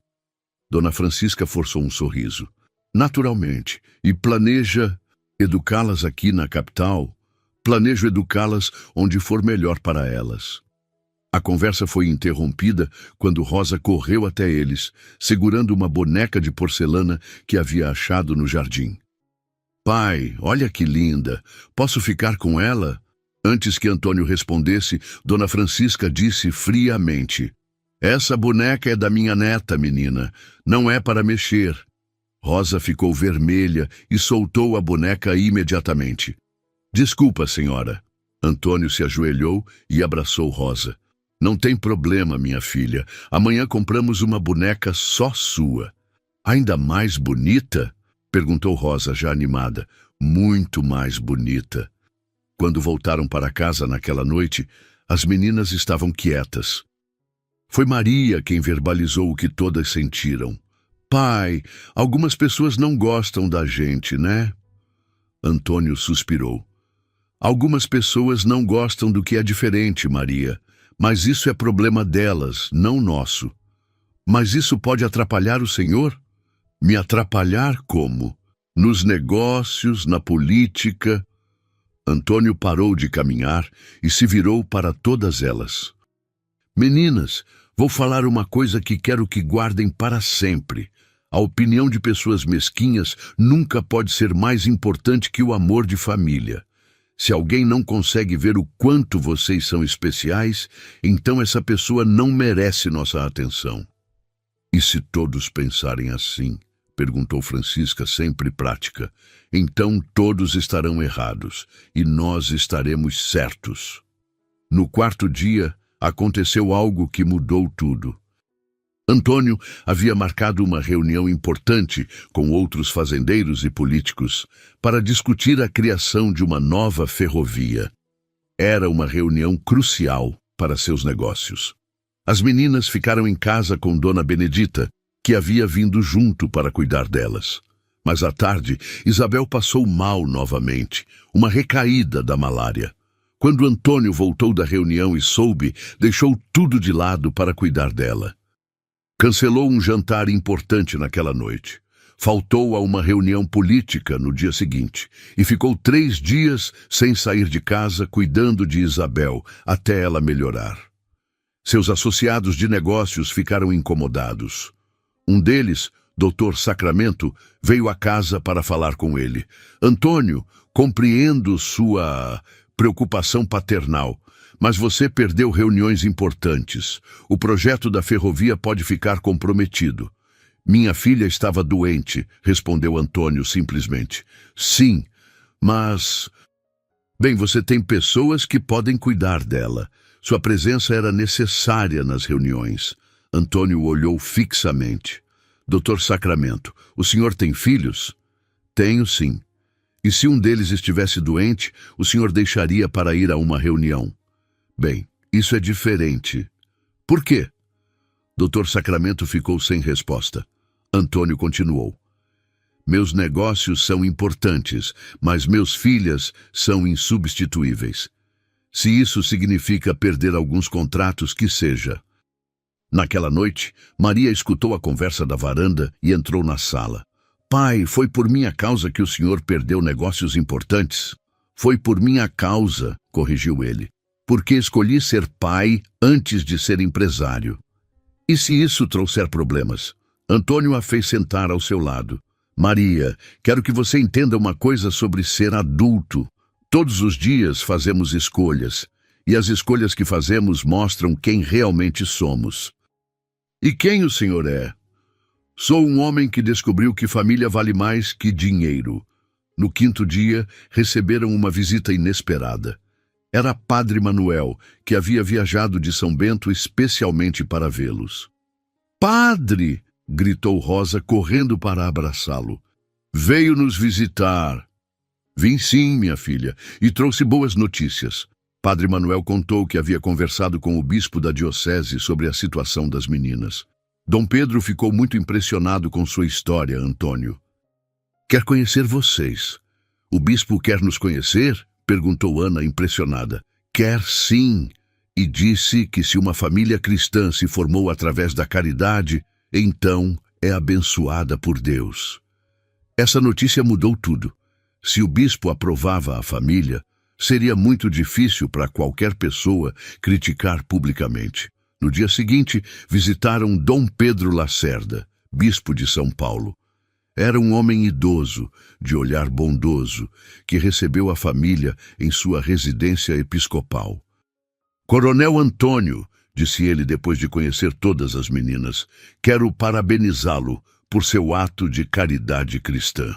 A: Dona Francisca forçou um sorriso. "Naturalmente. E planeja educá-las aqui na capital?" "Planejo educá-las onde for melhor para elas." A conversa foi interrompida quando Rosa correu até eles, segurando uma boneca de porcelana que havia achado no jardim. "Pai, olha que linda. Posso ficar com ela?" Antes que Antônio respondesse, Dona Francisca disse friamente: "Essa boneca é da minha neta, menina. Não é para mexer." Rosa ficou vermelha e soltou a boneca imediatamente. "Desculpa, senhora." Antônio se ajoelhou e abraçou Rosa. "Não tem problema, minha filha. Amanhã compramos uma boneca só sua." "Ainda mais bonita?" perguntou Rosa, já animada. "Muito mais bonita." Quando voltaram para casa naquela noite, as meninas estavam quietas. Foi Maria quem verbalizou o que todas sentiram. Pai, algumas pessoas não gostam da gente, né? Antônio suspirou. Algumas pessoas não gostam do que é diferente, Maria, mas isso é problema delas, não nosso. Mas isso pode atrapalhar o Senhor? Me atrapalhar como? Nos negócios, na política. Antônio parou de caminhar e se virou para todas elas. Meninas, vou falar uma coisa que quero que guardem para sempre. A opinião de pessoas mesquinhas nunca pode ser mais importante que o amor de família. Se alguém não consegue ver o quanto vocês são especiais, então essa pessoa não merece nossa atenção. E se todos pensarem assim? Perguntou Francisca, sempre prática. Então todos estarão errados e nós estaremos certos. No quarto dia, aconteceu algo que mudou tudo. Antônio havia marcado uma reunião importante com outros fazendeiros e políticos para discutir a criação de uma nova ferrovia. Era uma reunião crucial para seus negócios. As meninas ficaram em casa com Dona Benedita, que havia vindo junto para cuidar delas. Mas à tarde, Isabel passou mal novamente, uma recaída da malária. Quando Antônio voltou da reunião e soube, deixou tudo de lado para cuidar dela. Cancelou um jantar importante naquela noite. Faltou a uma reunião política no dia seguinte e ficou 3 dias sem sair de casa cuidando de Isabel até ela melhorar. Seus associados de negócios ficaram incomodados. Um deles, Dr. Sacramento, veio à casa para falar com ele. Antônio, compreendo sua preocupação paternal, mas você perdeu reuniões importantes. O projeto da ferrovia pode ficar comprometido. Minha filha estava doente, respondeu Antônio simplesmente. Sim, mas... Bem, você tem pessoas que podem cuidar dela. Sua presença era necessária nas reuniões. Antônio olhou fixamente. Dr. Sacramento, o senhor tem filhos? Tenho, sim. E se um deles estivesse doente, o senhor deixaria para ir a uma reunião? Bem, isso é diferente. Por quê? Dr. Sacramento ficou sem resposta. Antônio continuou. Meus negócios são importantes, mas meus filhos são insubstituíveis. Se isso significa perder alguns contratos, que seja. Naquela noite, Maria escutou a conversa da varanda e entrou na sala. Pai, foi por minha causa que o senhor perdeu negócios importantes? Foi por minha causa, corrigiu ele. Porque escolhi ser pai antes de ser empresário. E se isso trouxer problemas? Antônio a fez sentar ao seu lado. Maria, quero que você entenda uma coisa sobre ser adulto. Todos os dias fazemos escolhas, e as escolhas que fazemos mostram quem realmente somos. E quem o senhor é? Sou um homem que descobriu que família vale mais que dinheiro. No 5º dia, receberam uma visita inesperada. Era Padre Manuel, que havia viajado de São Bento especialmente para vê-los. Padre! Gritou Rosa, correndo para abraçá-lo. Veio nos visitar. Vim sim, minha filha, e trouxe boas notícias. Padre Manuel contou que havia conversado com o bispo da diocese sobre a situação das meninas. Dom Pedro ficou muito impressionado com sua história, Antônio. Quer conhecer vocês? O bispo quer nos conhecer? Perguntou Ana, impressionada. Quer sim, e disse que se uma família cristã se formou através da caridade, então é abençoada por Deus. Essa notícia mudou tudo. Se o bispo aprovava a família, seria muito difícil para qualquer pessoa criticar publicamente. No dia seguinte, visitaram Dom Pedro Lacerda, bispo de São Paulo. Era um homem idoso, de olhar bondoso, que recebeu a família em sua residência episcopal. Coronel Antônio, disse ele depois de conhecer todas as meninas, quero parabenizá-lo por seu ato de caridade cristã.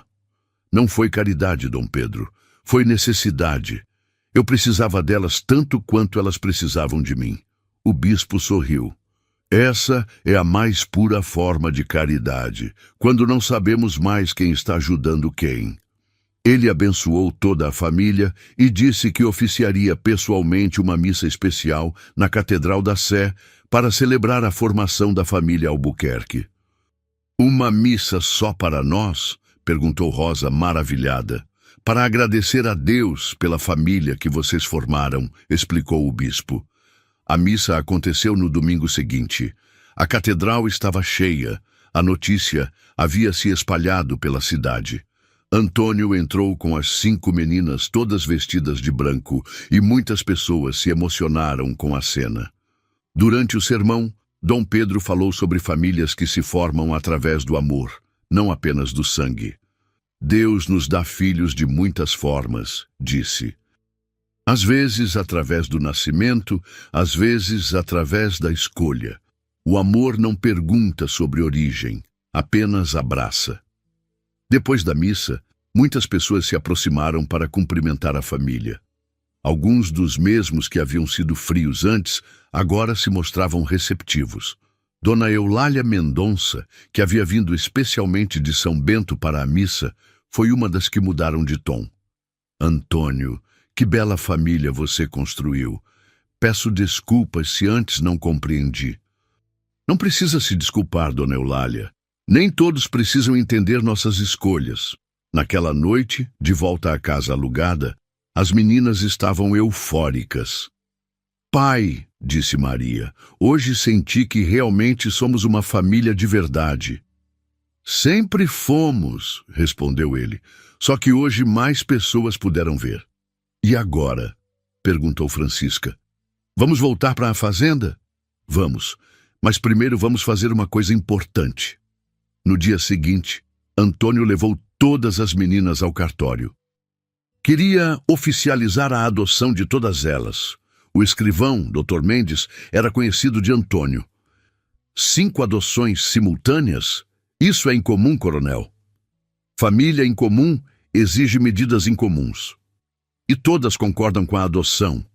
A: Não foi caridade, Dom Pedro, foi necessidade. Eu precisava delas tanto quanto elas precisavam de mim. O bispo sorriu. Essa é a mais pura forma de caridade, quando não sabemos mais quem está ajudando quem. Ele abençoou toda a família e disse que oficiaria pessoalmente uma missa especial na Catedral da Sé para celebrar a formação da família Albuquerque. Uma missa só para nós? Perguntou Rosa, maravilhada. Para agradecer a Deus pela família que vocês formaram, explicou o bispo. A missa aconteceu no domingo seguinte. A catedral estava cheia. A notícia havia se espalhado pela cidade. Antônio entrou com as 5 meninas todas vestidas de branco e muitas pessoas se emocionaram com a cena. Durante o sermão, Dom Pedro falou sobre famílias que se formam através do amor, não apenas do sangue. Deus nos dá filhos de muitas formas, disse. Às vezes através do nascimento, às vezes através da escolha. O amor não pergunta sobre origem, apenas abraça. Depois da missa, muitas pessoas se aproximaram para cumprimentar a família. Alguns dos mesmos que haviam sido frios antes, agora se mostravam receptivos. Dona Eulália Mendonça, que havia vindo especialmente de São Bento para a missa, foi uma das que mudaram de tom. Antônio, que bela família você construiu. Peço desculpas se antes não compreendi. Não precisa se desculpar, Dona Eulália. Nem todos precisam entender nossas escolhas. Naquela noite, de volta à casa alugada, as meninas estavam eufóricas. Pai, disse Maria, hoje senti que realmente somos uma família de verdade. Sempre fomos, respondeu ele, só que hoje mais pessoas puderam ver. E agora? Perguntou Francisca. Vamos voltar para a fazenda? Vamos, mas primeiro vamos fazer uma coisa importante. No dia seguinte, Antônio levou todas as meninas ao cartório. Queria oficializar a adoção de todas elas. O escrivão, Dr. Mendes, era conhecido de Antônio. 5 adoções simultâneas? Isso é incomum, coronel. Família incomum exige medidas incomuns. E todas concordam com a adoção.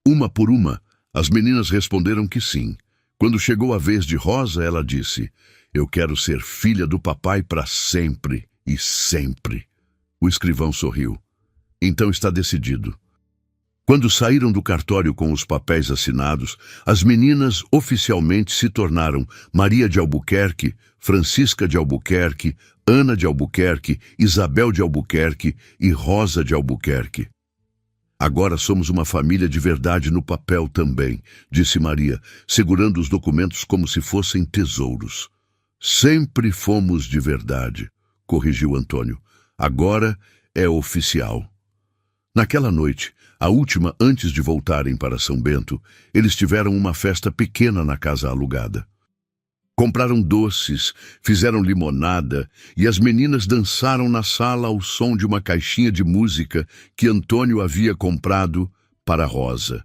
A: Uma por uma, as meninas responderam que sim. Quando chegou a vez de Rosa, ela disse: eu quero ser filha do papai para sempre e sempre. O escrivão sorriu. Então está decidido. Quando saíram do cartório com os papéis assinados, as meninas oficialmente se tornaram Maria de Albuquerque, Francisca de Albuquerque, Ana de Albuquerque, Isabel de Albuquerque e Rosa de Albuquerque. Agora somos uma família de verdade no papel também, disse Maria, segurando os documentos como se fossem tesouros. Sempre fomos de verdade, corrigiu Antônio. Agora é oficial. Naquela noite, a última antes de voltarem para São Bento, eles tiveram uma festa pequena na casa alugada. Compraram doces, fizeram limonada e as meninas dançaram na sala ao som de uma caixinha de música que Antônio havia comprado para Rosa.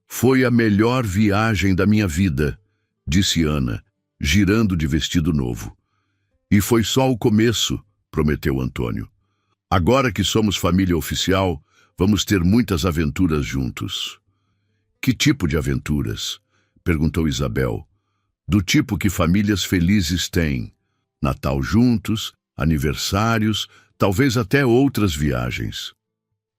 A: Foi a melhor viagem da minha vida, disse Ana, girando de vestido novo. E foi só o começo, prometeu Antônio. Agora que somos família oficial, vamos ter muitas aventuras juntos. Que tipo de aventuras? Perguntou Isabel. Do tipo que famílias felizes têm. Natal juntos, aniversários, talvez até outras viagens.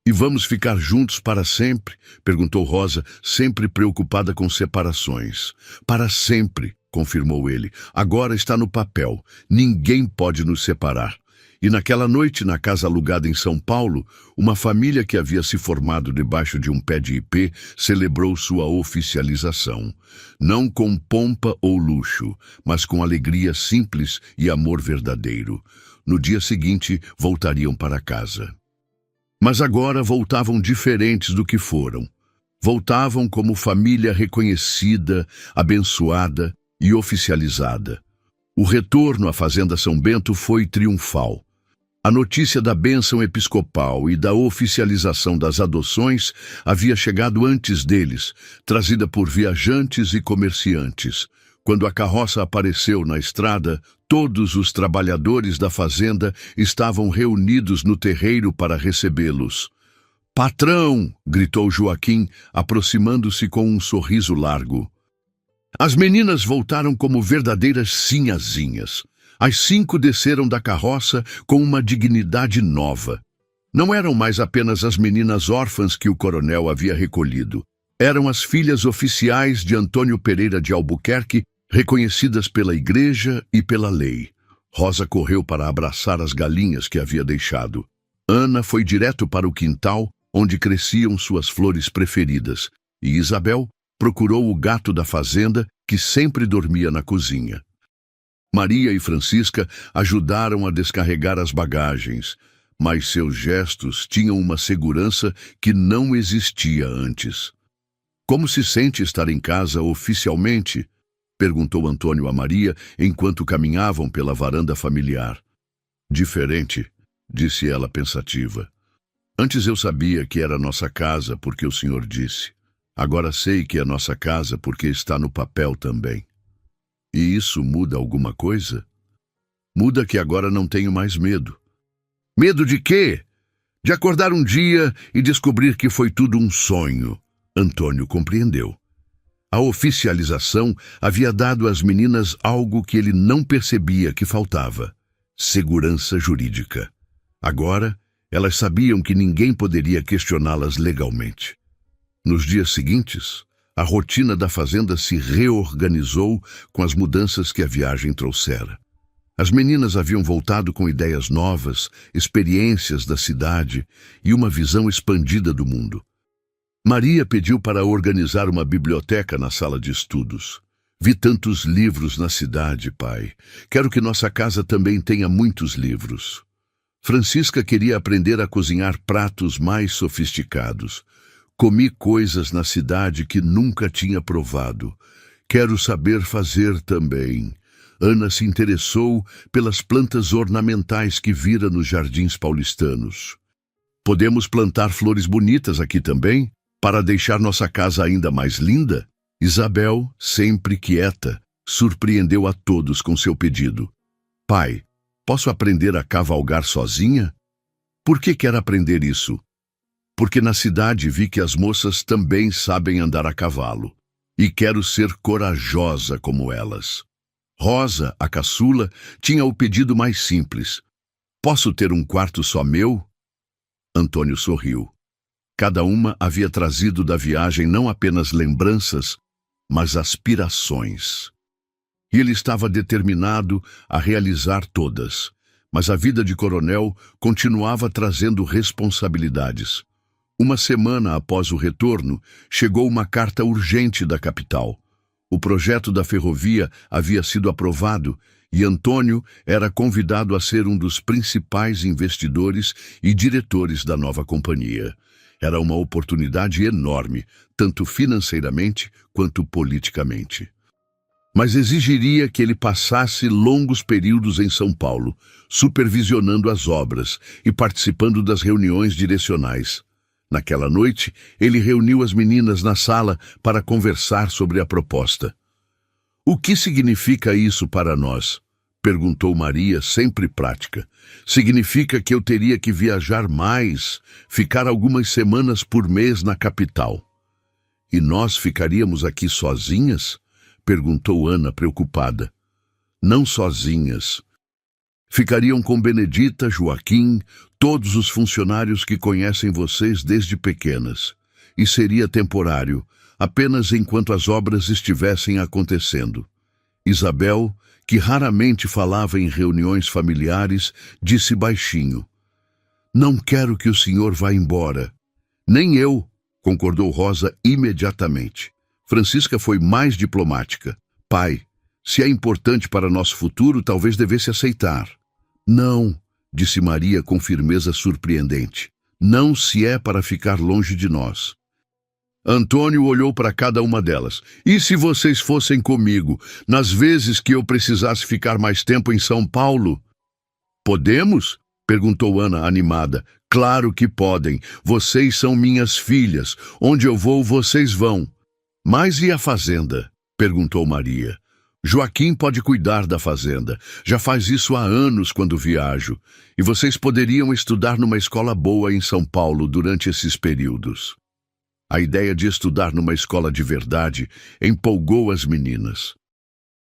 A: E vamos ficar juntos para sempre? Perguntou Rosa, sempre preocupada com separações. Para sempre, confirmou ele. Agora está no papel. Ninguém pode nos separar. E naquela noite, na casa alugada em São Paulo, uma família que havia se formado debaixo de um pé de ipê celebrou sua oficialização. Não com pompa ou luxo, mas com alegria simples e amor verdadeiro. No dia seguinte, voltariam para casa. Mas agora voltavam diferentes do que foram. Voltavam como família reconhecida, abençoada e oficializada. O retorno à Fazenda São Bento foi triunfal. A notícia da bênção episcopal e da oficialização das adoções havia chegado antes deles, trazida por viajantes e comerciantes. Quando a carroça apareceu na estrada, todos os trabalhadores da fazenda estavam reunidos no terreiro para recebê-los. "Patrão!" gritou Joaquim, aproximando-se com um sorriso largo. As meninas voltaram como verdadeiras sinhazinhas. As 5 desceram da carroça com uma dignidade nova. Não eram mais apenas as meninas órfãs que o coronel havia recolhido. Eram as filhas oficiais de Antônio Pereira de Albuquerque, reconhecidas pela igreja e pela lei. Rosa correu para abraçar as galinhas que havia deixado. Ana foi direto para o quintal, onde cresciam suas flores preferidas, e Isabel procurou o gato da fazenda, que sempre dormia na cozinha. Maria e Francisca ajudaram a descarregar as bagagens, mas seus gestos tinham uma segurança que não existia antes. "Como se sente estar em casa oficialmente?" perguntou Antônio a Maria enquanto caminhavam pela varanda familiar. "Diferente", disse ela pensativa. "Antes eu sabia que era nossa casa porque o senhor disse. Agora sei que é nossa casa porque está no papel também." "E isso muda alguma coisa?" "Muda que agora não tenho mais medo." "Medo de quê?" "De acordar um dia e descobrir que foi tudo um sonho." Antônio compreendeu. A oficialização havia dado às meninas algo que ele não percebia que faltava: segurança jurídica. Agora, elas sabiam que ninguém poderia questioná-las legalmente. Nos dias seguintes, a rotina da fazenda se reorganizou com as mudanças que a viagem trouxera. As meninas haviam voltado com ideias novas, experiências da cidade e uma visão expandida do mundo. Maria pediu para organizar uma biblioteca na sala de estudos. "Vi tantos livros na cidade, pai. Quero que nossa casa também tenha muitos livros." Francisca queria aprender a cozinhar pratos mais sofisticados. "Comi coisas na cidade que nunca tinha provado. Quero saber fazer também." Ana se interessou pelas plantas ornamentais que vira nos jardins paulistanos. "Podemos plantar flores bonitas aqui também, para deixar nossa casa ainda mais linda?" Isabel, sempre quieta, surpreendeu a todos com seu pedido. "Pai, posso aprender a cavalgar sozinha?" "Por que quer aprender isso?" "Porque na cidade vi que as moças também sabem andar a cavalo, e quero ser corajosa como elas." Rosa, a caçula, tinha o pedido mais simples: "Posso ter um quarto só meu?" Antônio sorriu. Cada uma havia trazido da viagem não apenas lembranças, mas aspirações. E ele estava determinado a realizar todas. Mas a vida de coronel continuava trazendo responsabilidades. Uma semana após o retorno, chegou uma carta urgente da capital. O projeto da ferrovia havia sido aprovado e Antônio era convidado a ser um dos principais investidores e diretores da nova companhia. Era uma oportunidade enorme, tanto financeiramente quanto politicamente. Mas exigiria que ele passasse longos períodos em São Paulo, supervisionando as obras e participando das reuniões direcionais. Naquela noite, ele reuniu as meninas na sala para conversar sobre a proposta. "O que significa isso para nós?" perguntou Maria, sempre prática. "Significa que eu teria que viajar mais, ficar algumas semanas por mês na capital." "E nós ficaríamos aqui sozinhas?" perguntou Ana, preocupada. "Não sozinhas. Ficariam com Benedita, Joaquim, todos os funcionários que conhecem vocês desde pequenas. E seria temporário, apenas enquanto as obras estivessem acontecendo." Isabel, que raramente falava em reuniões familiares, disse baixinho: "Não quero que o senhor vá embora." "Nem eu", concordou Rosa imediatamente. Francisca foi mais diplomática. "Pai, se é importante para nosso futuro, talvez devesse aceitar." "Não", disse Maria com firmeza surpreendente. "Não se é para ficar longe de nós." Antônio olhou para cada uma delas. "E se vocês fossem comigo, nas vezes que eu precisasse ficar mais tempo em São Paulo?" "Podemos?" perguntou Ana, animada. "Claro que podem. Vocês são minhas filhas. Onde eu vou, vocês vão." "Mas e a fazenda?" perguntou Maria. "Joaquim pode cuidar da fazenda. Já faz isso há anos quando viajo. E vocês poderiam estudar numa escola boa em São Paulo durante esses períodos." A ideia de estudar numa escola de verdade empolgou as meninas.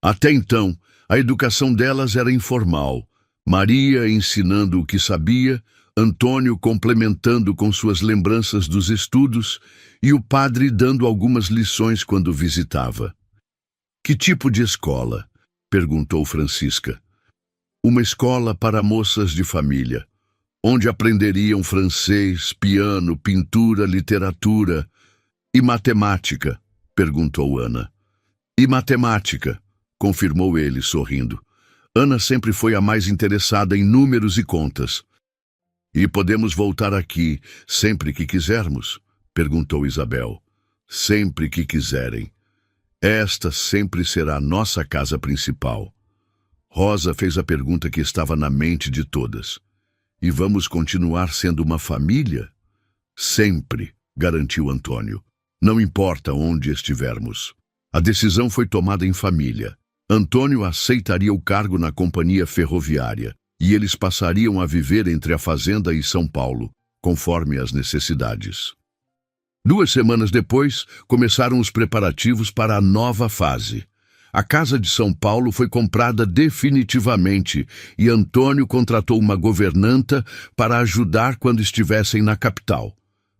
A: Até então, a educação delas era informal. Maria ensinando o que sabia, Antônio complementando com suas lembranças dos estudos e o padre dando algumas lições quando visitava. "Que tipo de escola?" perguntou Francisca. uma escola para moças de família, onde aprenderiam francês, piano, pintura, literatura e matemática, perguntou Ana. E matemática, confirmou ele, sorrindo. Ana sempre foi a mais interessada em números e contas. E podemos voltar aqui sempre que quisermos? Perguntou Isabel. Sempre que quiserem. Esta sempre será nossa casa principal. Rosa fez a pergunta que estava na mente de todas. E vamos continuar sendo uma família? Sempre, garantiu Antônio. Não importa onde estivermos. A decisão foi tomada em família. Antônio aceitaria o cargo na companhia ferroviária e eles passariam a viver entre a fazenda e São Paulo, conforme as necessidades. 2 semanas depois, começaram os preparativos para a nova fase. A casa de São Paulo foi comprada definitivamente e Antônio contratou uma governanta para ajudar quando estivessem na capital.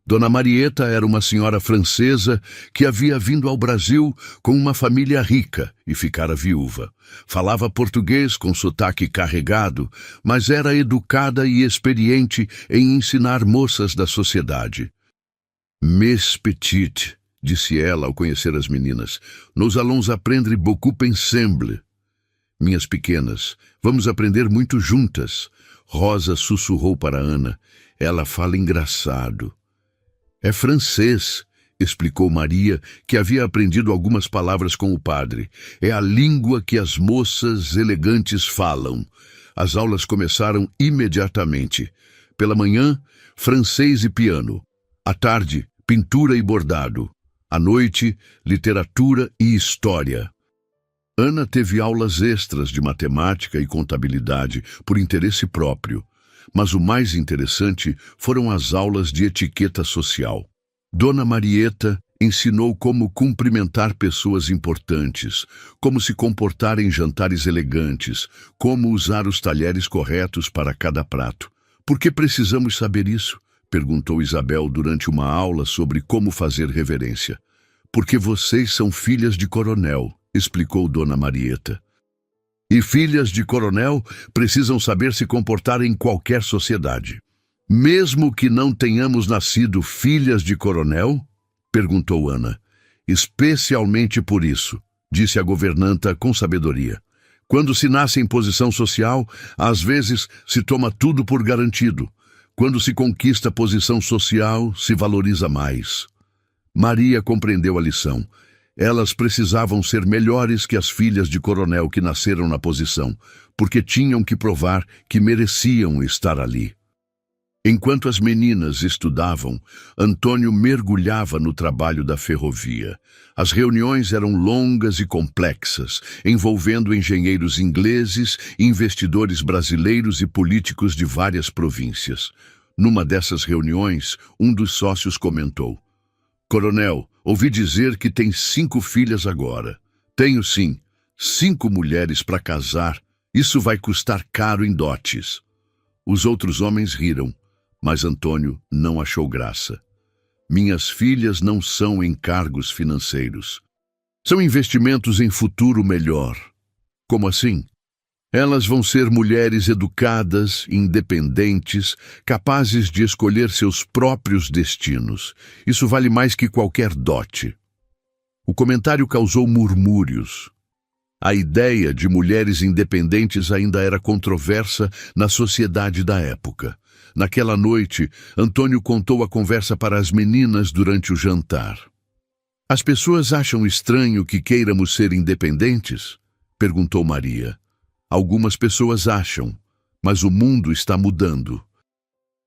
A: Dona Marieta era uma senhora francesa que havia vindo ao Brasil com uma família rica e ficara viúva. Falava português com sotaque carregado, mas era educada e experiente em ensinar moças da sociedade. Mes petites, disse ela ao conhecer as meninas, nous allons apprendre beaucoup ensemble. Minhas pequenas, vamos aprender muito juntas. Rosa sussurrou para Ana. Ela fala engraçado. É francês, explicou Maria, que havia aprendido algumas palavras com o padre. É a língua que as moças elegantes falam. As aulas começaram imediatamente. Pela manhã, francês e piano. À tarde, pintura e bordado. À noite, literatura e história. Ana teve aulas extras de matemática e contabilidade por interesse próprio. Mas o mais interessante foram as aulas de etiqueta social. Dona Marieta ensinou como cumprimentar pessoas importantes, como se comportar em jantares elegantes, como usar os talheres corretos para cada prato. Por que precisamos saber isso? Perguntou Isabel durante uma aula sobre como fazer reverência. Porque vocês são filhas de coronel, explicou Dona Marieta. E filhas de coronel precisam saber se comportar em qualquer sociedade. Mesmo que não tenhamos nascido filhas de coronel? Perguntou Ana. Especialmente por isso, disse a governanta com sabedoria. Quando se nasce em posição social, às vezes se toma tudo por garantido. Quando se conquista posição social, se valoriza mais. Maria compreendeu a lição. Elas precisavam ser melhores que as filhas de coronel que nasceram na posição, porque tinham que provar que mereciam estar ali. Enquanto as meninas estudavam, Antônio mergulhava no trabalho da ferrovia. As reuniões eram longas e complexas, envolvendo engenheiros ingleses, investidores brasileiros e políticos de várias províncias. Numa dessas reuniões, um dos sócios comentou: Coronel, ouvi dizer que tem 5 filhas agora. Tenho sim, 5 mulheres para casar. Isso vai custar caro em dotes. Os outros homens riram, mas Antônio não achou graça. Minhas filhas não são encargos financeiros. São investimentos em futuro melhor. Como assim? Elas vão ser mulheres educadas, independentes, capazes de escolher seus próprios destinos. Isso vale mais que qualquer dote. O comentário causou murmúrios. A ideia de mulheres independentes ainda era controversa na sociedade da época. Naquela noite, Antônio contou a conversa para as meninas durante o jantar. As pessoas acham estranho que queiramos ser independentes? Perguntou Maria. Algumas pessoas acham, mas o mundo está mudando.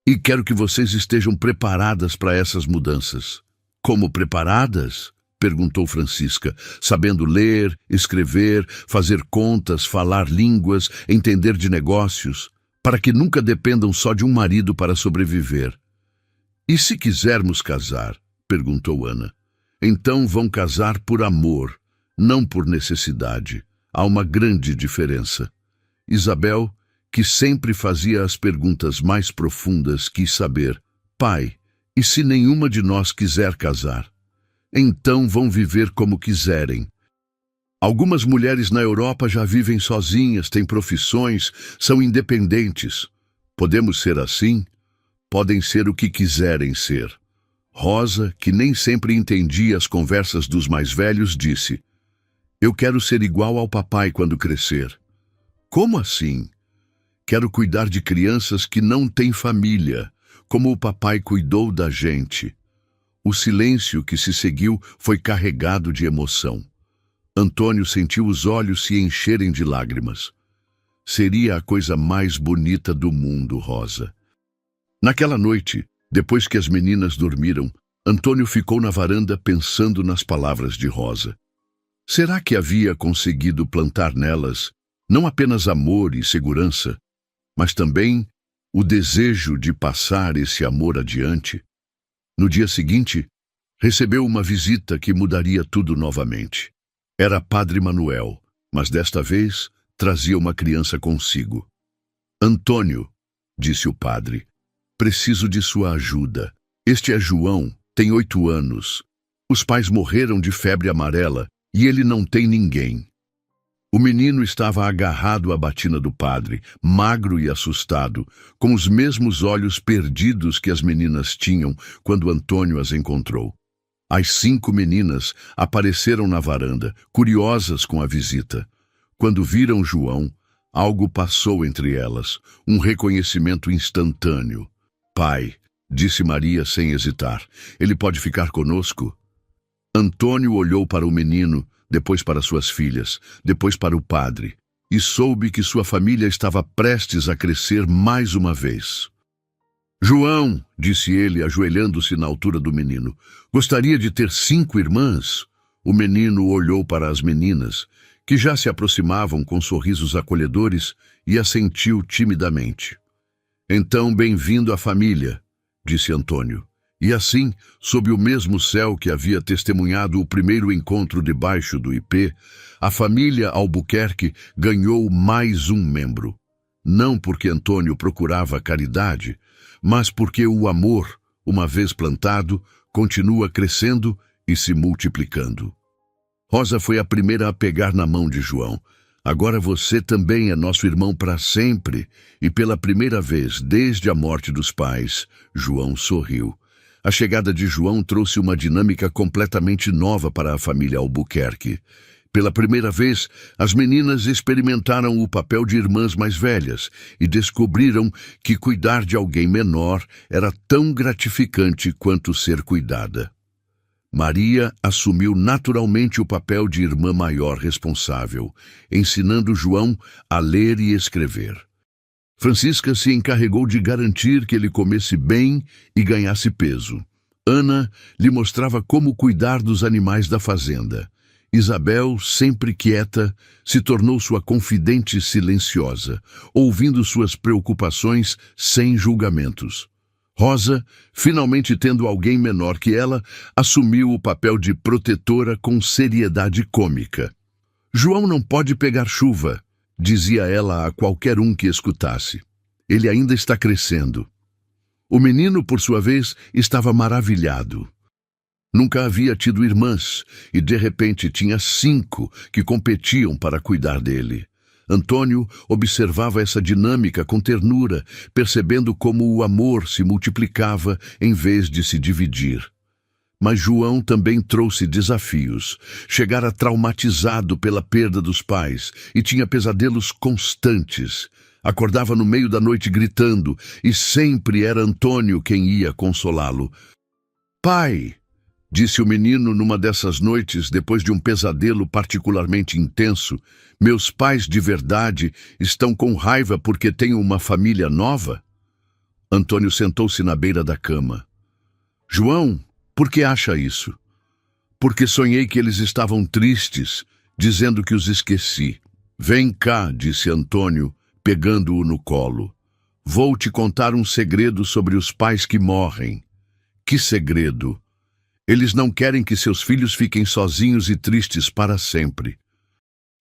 A: E quero que vocês estejam preparadas para essas mudanças. Como preparadas? Perguntou Francisca, sabendo ler, escrever, fazer contas, falar línguas, entender de negócios, para que nunca dependam só de um marido para sobreviver. E se quisermos casar? Perguntou Ana. Então vão casar por amor, não por necessidade. Há uma grande diferença. Isabel, que sempre fazia as perguntas mais profundas, quis saber: pai, e se nenhuma de nós quiser casar? Então vão viver como quiserem. Algumas mulheres na Europa já vivem sozinhas, têm profissões, são independentes. Podemos ser assim? Podem ser o que quiserem ser. Rosa, que nem sempre entendia as conversas dos mais velhos, disse: Eu quero ser igual ao papai quando crescer. Como assim? Quero cuidar de crianças que não têm família, como o papai cuidou da gente. O silêncio que se seguiu foi carregado de emoção. Antônio sentiu os olhos se encherem de lágrimas. Seria a coisa mais bonita do mundo, Rosa. Naquela noite, depois que as meninas dormiram, Antônio ficou na varanda pensando nas palavras de Rosa. Será que havia conseguido plantar nelas não apenas amor e segurança, mas também o desejo de passar esse amor adiante? No dia seguinte, recebeu uma visita que mudaria tudo novamente. Era Padre Manuel, mas desta vez trazia uma criança consigo. Antônio, disse o padre, preciso de sua ajuda. Este é João, tem 8 anos. Os pais morreram de febre amarela e ele não tem ninguém. O menino estava agarrado à batina do padre, magro e assustado, com os mesmos olhos perdidos que as meninas tinham quando Antônio as encontrou. As 5 meninas apareceram na varanda, curiosas com a visita. Quando viram João, algo passou entre elas, um reconhecimento instantâneo. Pai, disse Maria sem hesitar, ele pode ficar conosco? Antônio olhou para o menino, depois para suas filhas, depois para o padre, e soube que sua família estava prestes a crescer mais uma vez. João, disse ele, ajoelhando-se na altura do menino, gostaria de ter 5 irmãs? O menino olhou para as meninas, que já se aproximavam com sorrisos acolhedores, e assentiu timidamente. Então, bem-vindo à família, disse Antônio. E assim, sob o mesmo céu que havia testemunhado o primeiro encontro debaixo do ipê, a família Albuquerque ganhou mais um membro. Não porque Antônio procurava caridade, mas porque o amor, uma vez plantado, continua crescendo e se multiplicando. Rosa foi a primeira a pegar na mão de João. Agora você também é nosso irmão para sempre. E pela primeira vez, desde a morte dos pais, João sorriu. A chegada de João trouxe uma dinâmica completamente nova para a família Albuquerque. Pela primeira vez, as meninas experimentaram o papel de irmãs mais velhas e descobriram que cuidar de alguém menor era tão gratificante quanto ser cuidada. Maria assumiu naturalmente o papel de irmã maior responsável, ensinando João a ler e escrever. Francisca se encarregou de garantir que ele comesse bem e ganhasse peso. Ana lhe mostrava como cuidar dos animais da fazenda. Isabel, sempre quieta, se tornou sua confidente silenciosa, ouvindo suas preocupações sem julgamentos. Rosa, finalmente tendo alguém menor que ela, assumiu o papel de protetora com seriedade cômica. João não pode pegar chuva, dizia ela a qualquer um que escutasse. Ele ainda está crescendo. O menino, por sua vez, estava maravilhado. Nunca havia tido irmãs, e de repente tinha 5 que competiam para cuidar dele. Antônio observava essa dinâmica com ternura, percebendo como o amor se multiplicava em vez de se dividir. Mas João também trouxe desafios. Chegara traumatizado pela perda dos pais e tinha pesadelos constantes. Acordava no meio da noite gritando, e sempre era Antônio quem ia consolá-lo. Pai, disse o menino numa dessas noites, depois de um pesadelo particularmente intenso, meus pais de verdade estão com raiva porque têm uma família nova? Antônio sentou-se na beira da cama. João, por que acha isso? Porque sonhei que eles estavam tristes, dizendo que os esqueci. Vem cá, disse Antônio, pegando-o no colo. Vou te contar um segredo sobre os pais que morrem. Que segredo? Eles não querem que seus filhos fiquem sozinhos e tristes para sempre.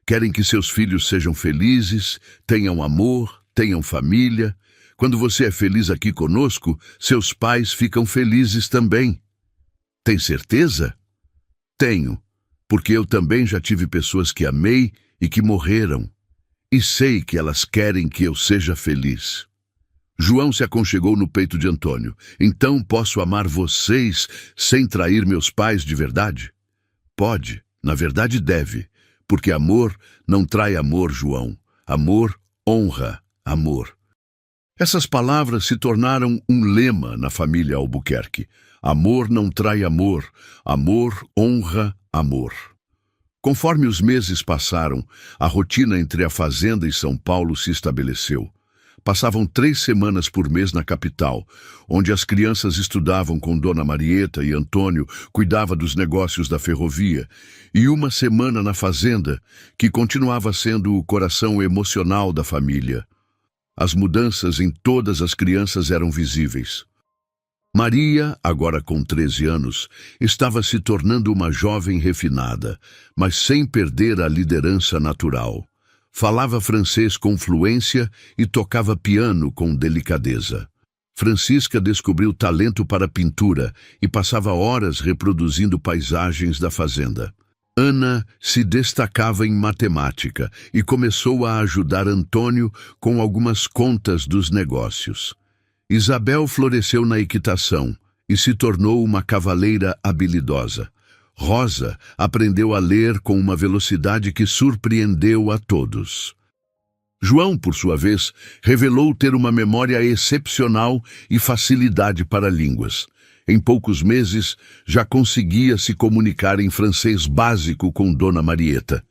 A: Querem que seus filhos sejam felizes, tenham amor, tenham família. Quando você é feliz aqui conosco, seus pais ficam felizes também. Tem certeza? Tenho. porque eu também já tive pessoas que amei e que morreram, e sei que elas querem que eu seja feliz. João se aconchegou no peito de Antônio. Então posso amar vocês sem trair meus pais de verdade? Pode, na verdade deve, porque amor não trai amor, João. Amor honra amor. Essas palavras se tornaram um lema na família Albuquerque. Amor não trai amor, amor honra amor. Conforme os meses passaram, a rotina entre a fazenda e São Paulo se estabeleceu. Passavam 3 semanas por mês na capital, onde as crianças estudavam com Dona Marieta e Antônio cuidava dos negócios da ferrovia, e 1 semana na fazenda, que continuava sendo o coração emocional da família. As mudanças em todas as crianças eram visíveis. Maria, agora com 13 anos, estava se tornando uma jovem refinada, mas sem perder a liderança natural. Falava francês com fluência e tocava piano com delicadeza. Francisca descobriu talento para pintura e passava horas reproduzindo paisagens da fazenda. Ana se destacava em matemática e começou a ajudar Antônio com algumas contas dos negócios. Isabel floresceu na equitação e se tornou uma cavaleira habilidosa. Rosa aprendeu a ler com uma velocidade que surpreendeu a todos. João, por sua vez, revelou ter uma memória excepcional e facilidade para línguas. Em poucos meses, já conseguia se comunicar em francês básico com Dona Marieta.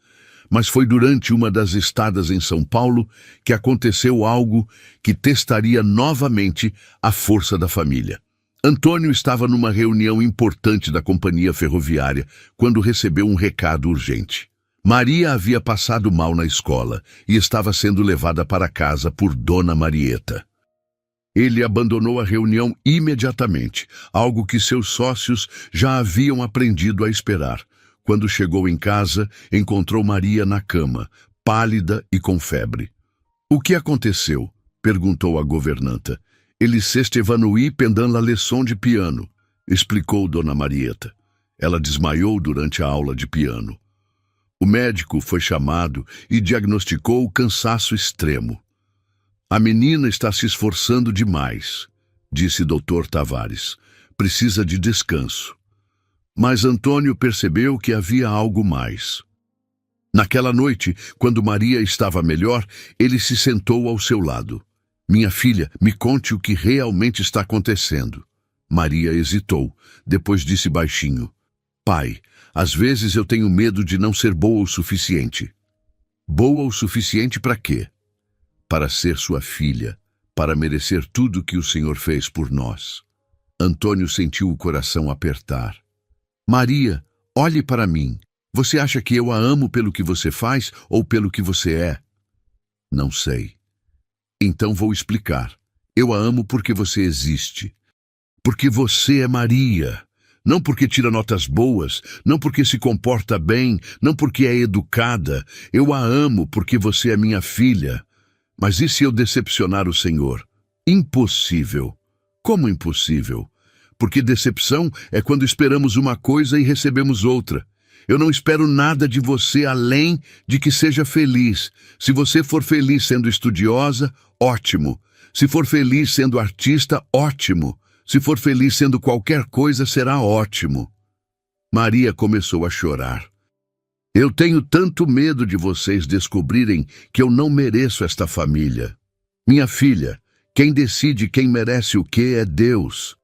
A: Mas foi durante uma das estadas em São Paulo que aconteceu algo que testaria novamente a força da família. Antônio estava numa reunião importante da companhia ferroviária quando recebeu um recado urgente. Maria havia passado mal na escola e estava sendo levada para casa por Dona Marieta. Ele abandonou a reunião imediatamente, algo que seus sócios já haviam aprendido a esperar. Quando chegou em casa, encontrou Maria na cama, pálida e com febre. "O que aconteceu?" perguntou a governanta. "Ele s'est évanoui pendant la leçon de piano", explicou Dona Marieta. Ela desmaiou durante a aula de piano. O médico foi chamado e diagnosticou o cansaço extremo. "A menina está se esforçando demais", disse Dr. Tavares. "Precisa de descanso." Mas Antônio percebeu que havia algo mais. Naquela noite, quando Maria estava melhor, ele se sentou ao seu lado. "Minha filha, me conte o que realmente está acontecendo." Maria hesitou, depois disse baixinho: "Pai, às vezes eu tenho medo de não ser boa o suficiente." "Boa o suficiente para quê?" "Para ser sua filha, para merecer tudo que o Senhor fez por nós." Antônio sentiu o coração apertar. "Maria, olhe para mim. Você acha que eu a amo pelo que você faz ou pelo que você é?" "Não sei." "Então vou explicar. Eu a amo porque você existe. Porque você é Maria. Não porque tira notas boas, não porque se comporta bem, não porque é educada. Eu a amo porque você é minha filha. Mas e se eu decepcionar o Senhor?" "Impossível." "Como impossível?" "Porque decepção é quando esperamos uma coisa e recebemos outra. Eu não espero nada de você além de que seja feliz. Se você for feliz sendo estudiosa, ótimo. Se for feliz sendo artista, ótimo. Se for feliz sendo qualquer coisa, será ótimo." Maria começou a chorar. "Eu tenho tanto medo de vocês descobrirem que eu não mereço esta família. Minha filha, quem decide quem merece o quê é Deus.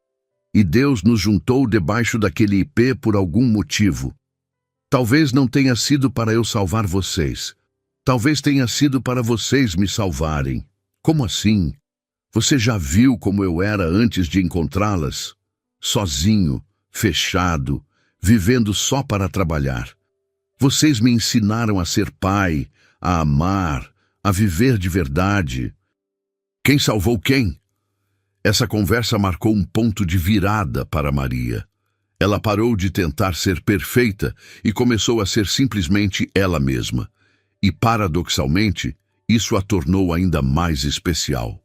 A: E Deus nos juntou debaixo daquele ipê por algum motivo. Talvez não tenha sido para eu salvar vocês. Talvez tenha sido para vocês me salvarem." "Como assim? Você já viu como eu era antes de encontrá-las? Sozinho, fechado, vivendo só para trabalhar. Vocês me ensinaram a ser pai, a amar, a viver de verdade." "Quem salvou quem?" Essa conversa marcou um ponto de virada para Maria. Ela parou de tentar ser perfeita e começou a ser simplesmente ela mesma. E, paradoxalmente, isso a tornou ainda mais especial.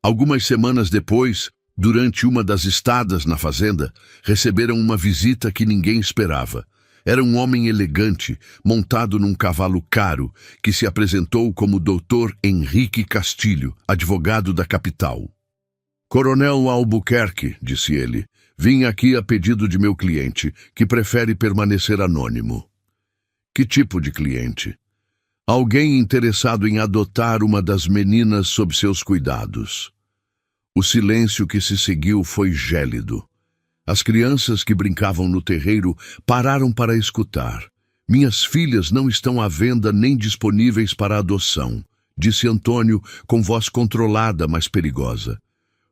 A: Algumas semanas depois, durante uma das estadas na fazenda, receberam uma visita que ninguém esperava. Era um homem elegante, montado num cavalo caro, que se apresentou como Dr. Henrique Castilho, advogado da capital. Coronel Albuquerque, disse ele, vim aqui a pedido de meu cliente, que prefere permanecer anônimo. Que tipo de cliente? Alguém interessado em adotar uma das meninas sob seus cuidados. O silêncio que se seguiu foi gélido. As crianças que brincavam no terreiro pararam para escutar. Minhas filhas não estão à venda nem disponíveis para adoção, disse Antônio com voz controlada, mas perigosa.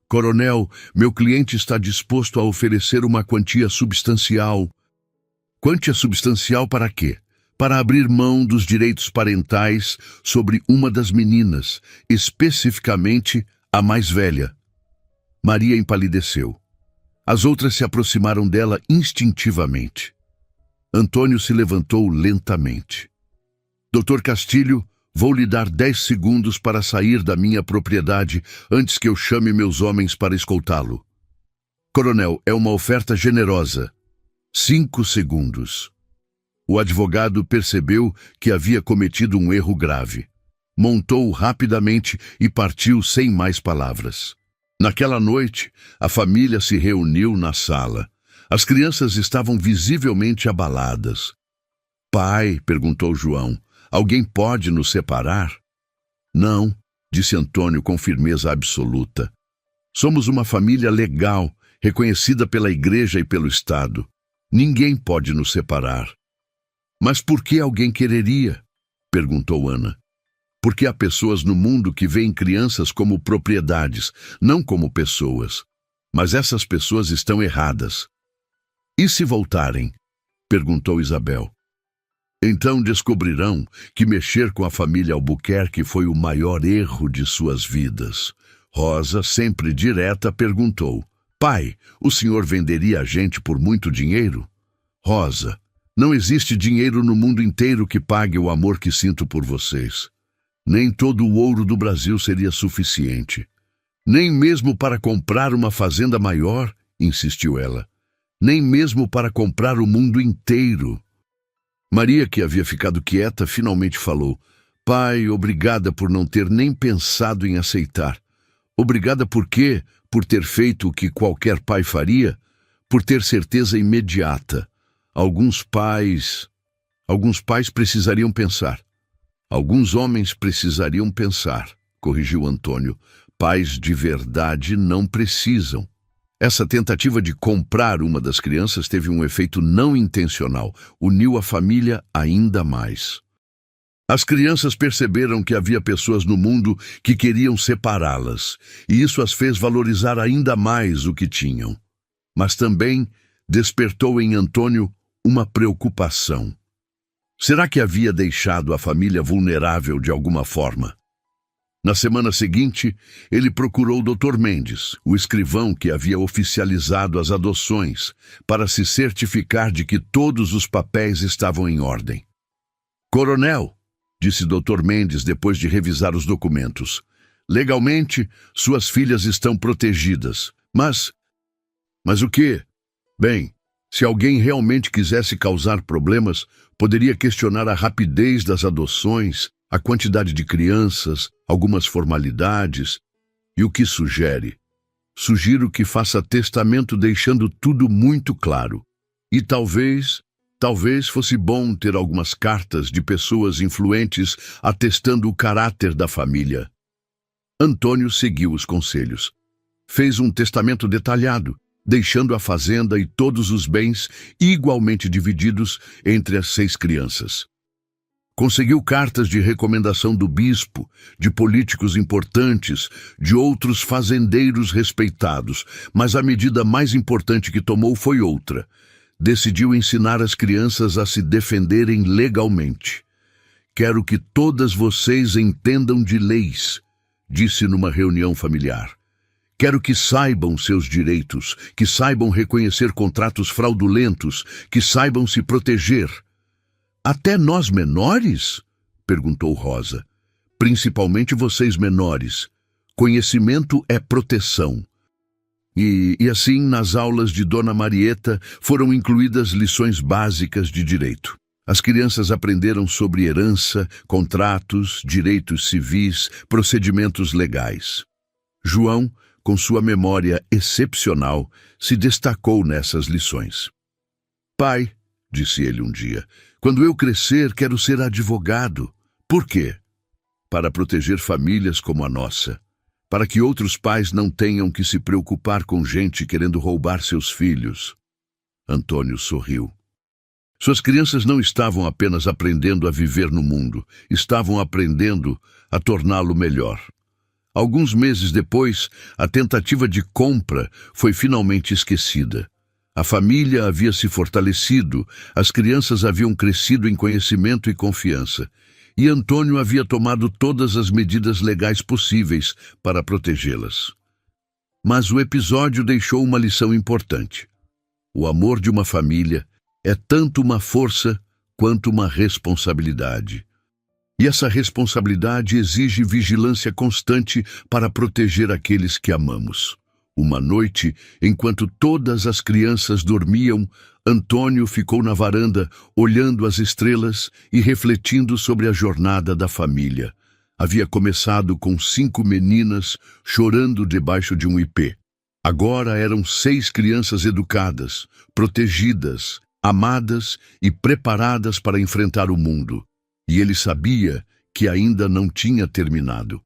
A: Coronel, meu cliente está disposto a oferecer uma quantia substancial. Quantia substancial para quê? Para abrir mão dos direitos parentais sobre uma das meninas, especificamente a mais velha. Maria empalideceu. As outras se aproximaram dela instintivamente. Antônio se levantou lentamente. Dr. Castilho, vou lhe dar 10 segundos para sair da minha propriedade antes que eu chame meus homens para escoltá-lo. Coronel, é uma oferta generosa. 5 segundos. O advogado percebeu que havia cometido um erro grave. Montou rapidamente e partiu sem mais palavras. Naquela noite, a família se reuniu na sala. As crianças estavam visivelmente abaladas. Pai, perguntou João, alguém pode nos separar? Não, disse Antônio com firmeza absoluta. Somos uma família legal, reconhecida pela igreja e pelo Estado. Ninguém pode nos separar. Mas por que alguém quereria? Perguntou Ana. Porque há pessoas no mundo que veem crianças como propriedades, não como pessoas. Mas essas pessoas estão erradas. E se voltarem? Perguntou Isabel. Então descobrirão que mexer com a família Albuquerque foi o maior erro de suas vidas. Rosa, sempre direta, perguntou. Pai, o senhor venderia a gente por muito dinheiro? Rosa, não existe dinheiro no mundo inteiro que pague o amor que sinto por vocês. Nem todo o ouro do Brasil seria suficiente. Nem mesmo para comprar uma fazenda maior, insistiu ela. Nem mesmo para comprar o mundo inteiro. Maria, que havia ficado quieta, finalmente falou. Pai, obrigada por não ter nem pensado em aceitar. Obrigada por quê? Por ter feito o que qualquer pai faria? Por ter certeza imediata. Alguns pais precisariam pensar. Alguns homens precisariam pensar, corrigiu Antônio. Pais de verdade não precisam. Essa tentativa de comprar uma das crianças teve um efeito não intencional, uniu a família ainda mais. As crianças perceberam que havia pessoas no mundo que queriam separá-las, e isso as fez valorizar ainda mais o que tinham. Mas também despertou em Antônio uma preocupação. Será que havia deixado a família vulnerável de alguma forma? Na semana seguinte, ele procurou o Dr. Mendes, o escrivão que havia oficializado as adoções, para se certificar de que todos os papéis estavam em ordem. Coronel, disse Dr. Mendes depois de revisar os documentos, legalmente, suas filhas estão protegidas. Mas o quê? Bem, se alguém realmente quisesse causar problemas, poderia questionar a rapidez das adoções, a quantidade de crianças, algumas formalidades. E o que sugere? Sugiro que faça testamento deixando tudo muito claro. E talvez fosse bom ter algumas cartas de pessoas influentes atestando o caráter da família. Antônio seguiu os conselhos. Fez um testamento detalhado, deixando a fazenda e todos os bens igualmente divididos entre as 6 crianças. Conseguiu cartas de recomendação do bispo, de políticos importantes, de outros fazendeiros respeitados, mas a medida mais importante que tomou foi outra. Decidiu ensinar as crianças a se defenderem legalmente. Quero que todas vocês entendam de leis, disse numa reunião familiar. Quero que saibam seus direitos, que saibam reconhecer contratos fraudulentos, que saibam se proteger. Até nós menores? Perguntou Rosa. Principalmente vocês menores. Conhecimento é proteção. E assim, nas aulas de Dona Marieta, foram incluídas lições básicas de direito. As crianças aprenderam sobre herança, contratos, direitos civis, procedimentos legais. João, com sua memória excepcional, se destacou nessas lições. Pai, disse ele um dia, quando eu crescer, quero ser advogado. Por quê? Para proteger famílias como a nossa. Para que outros pais não tenham que se preocupar com gente querendo roubar seus filhos. Antônio sorriu. Suas crianças não estavam apenas aprendendo a viver no mundo, estavam aprendendo a torná-lo melhor. Alguns meses depois, a tentativa de compra foi finalmente esquecida. A família havia se fortalecido, as crianças haviam crescido em conhecimento e confiança. E Antônio havia tomado todas as medidas legais possíveis para protegê-las. Mas o episódio deixou uma lição importante. O amor de uma família é tanto uma força quanto uma responsabilidade. E essa responsabilidade exige vigilância constante para proteger aqueles que amamos. Uma noite, enquanto todas as crianças dormiam, Antônio ficou na varanda, olhando as estrelas e refletindo sobre a jornada da família. Havia começado com 5 meninas chorando debaixo de um ipê. Agora eram 6 crianças educadas, protegidas, amadas e preparadas para enfrentar o mundo. E ele sabia que ainda não tinha terminado.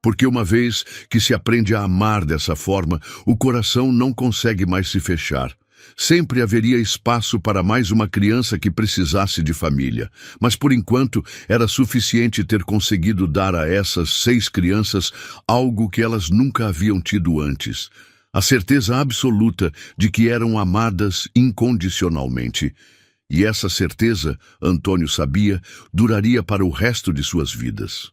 A: Porque uma vez que se aprende a amar dessa forma, o coração não consegue mais se fechar. Sempre haveria espaço para mais uma criança que precisasse de família. Mas por enquanto era suficiente ter conseguido dar a essas 6 crianças algo que elas nunca haviam tido antes. A certeza absoluta de que eram amadas incondicionalmente. E essa certeza, Antônio sabia, duraria para o resto de suas vidas.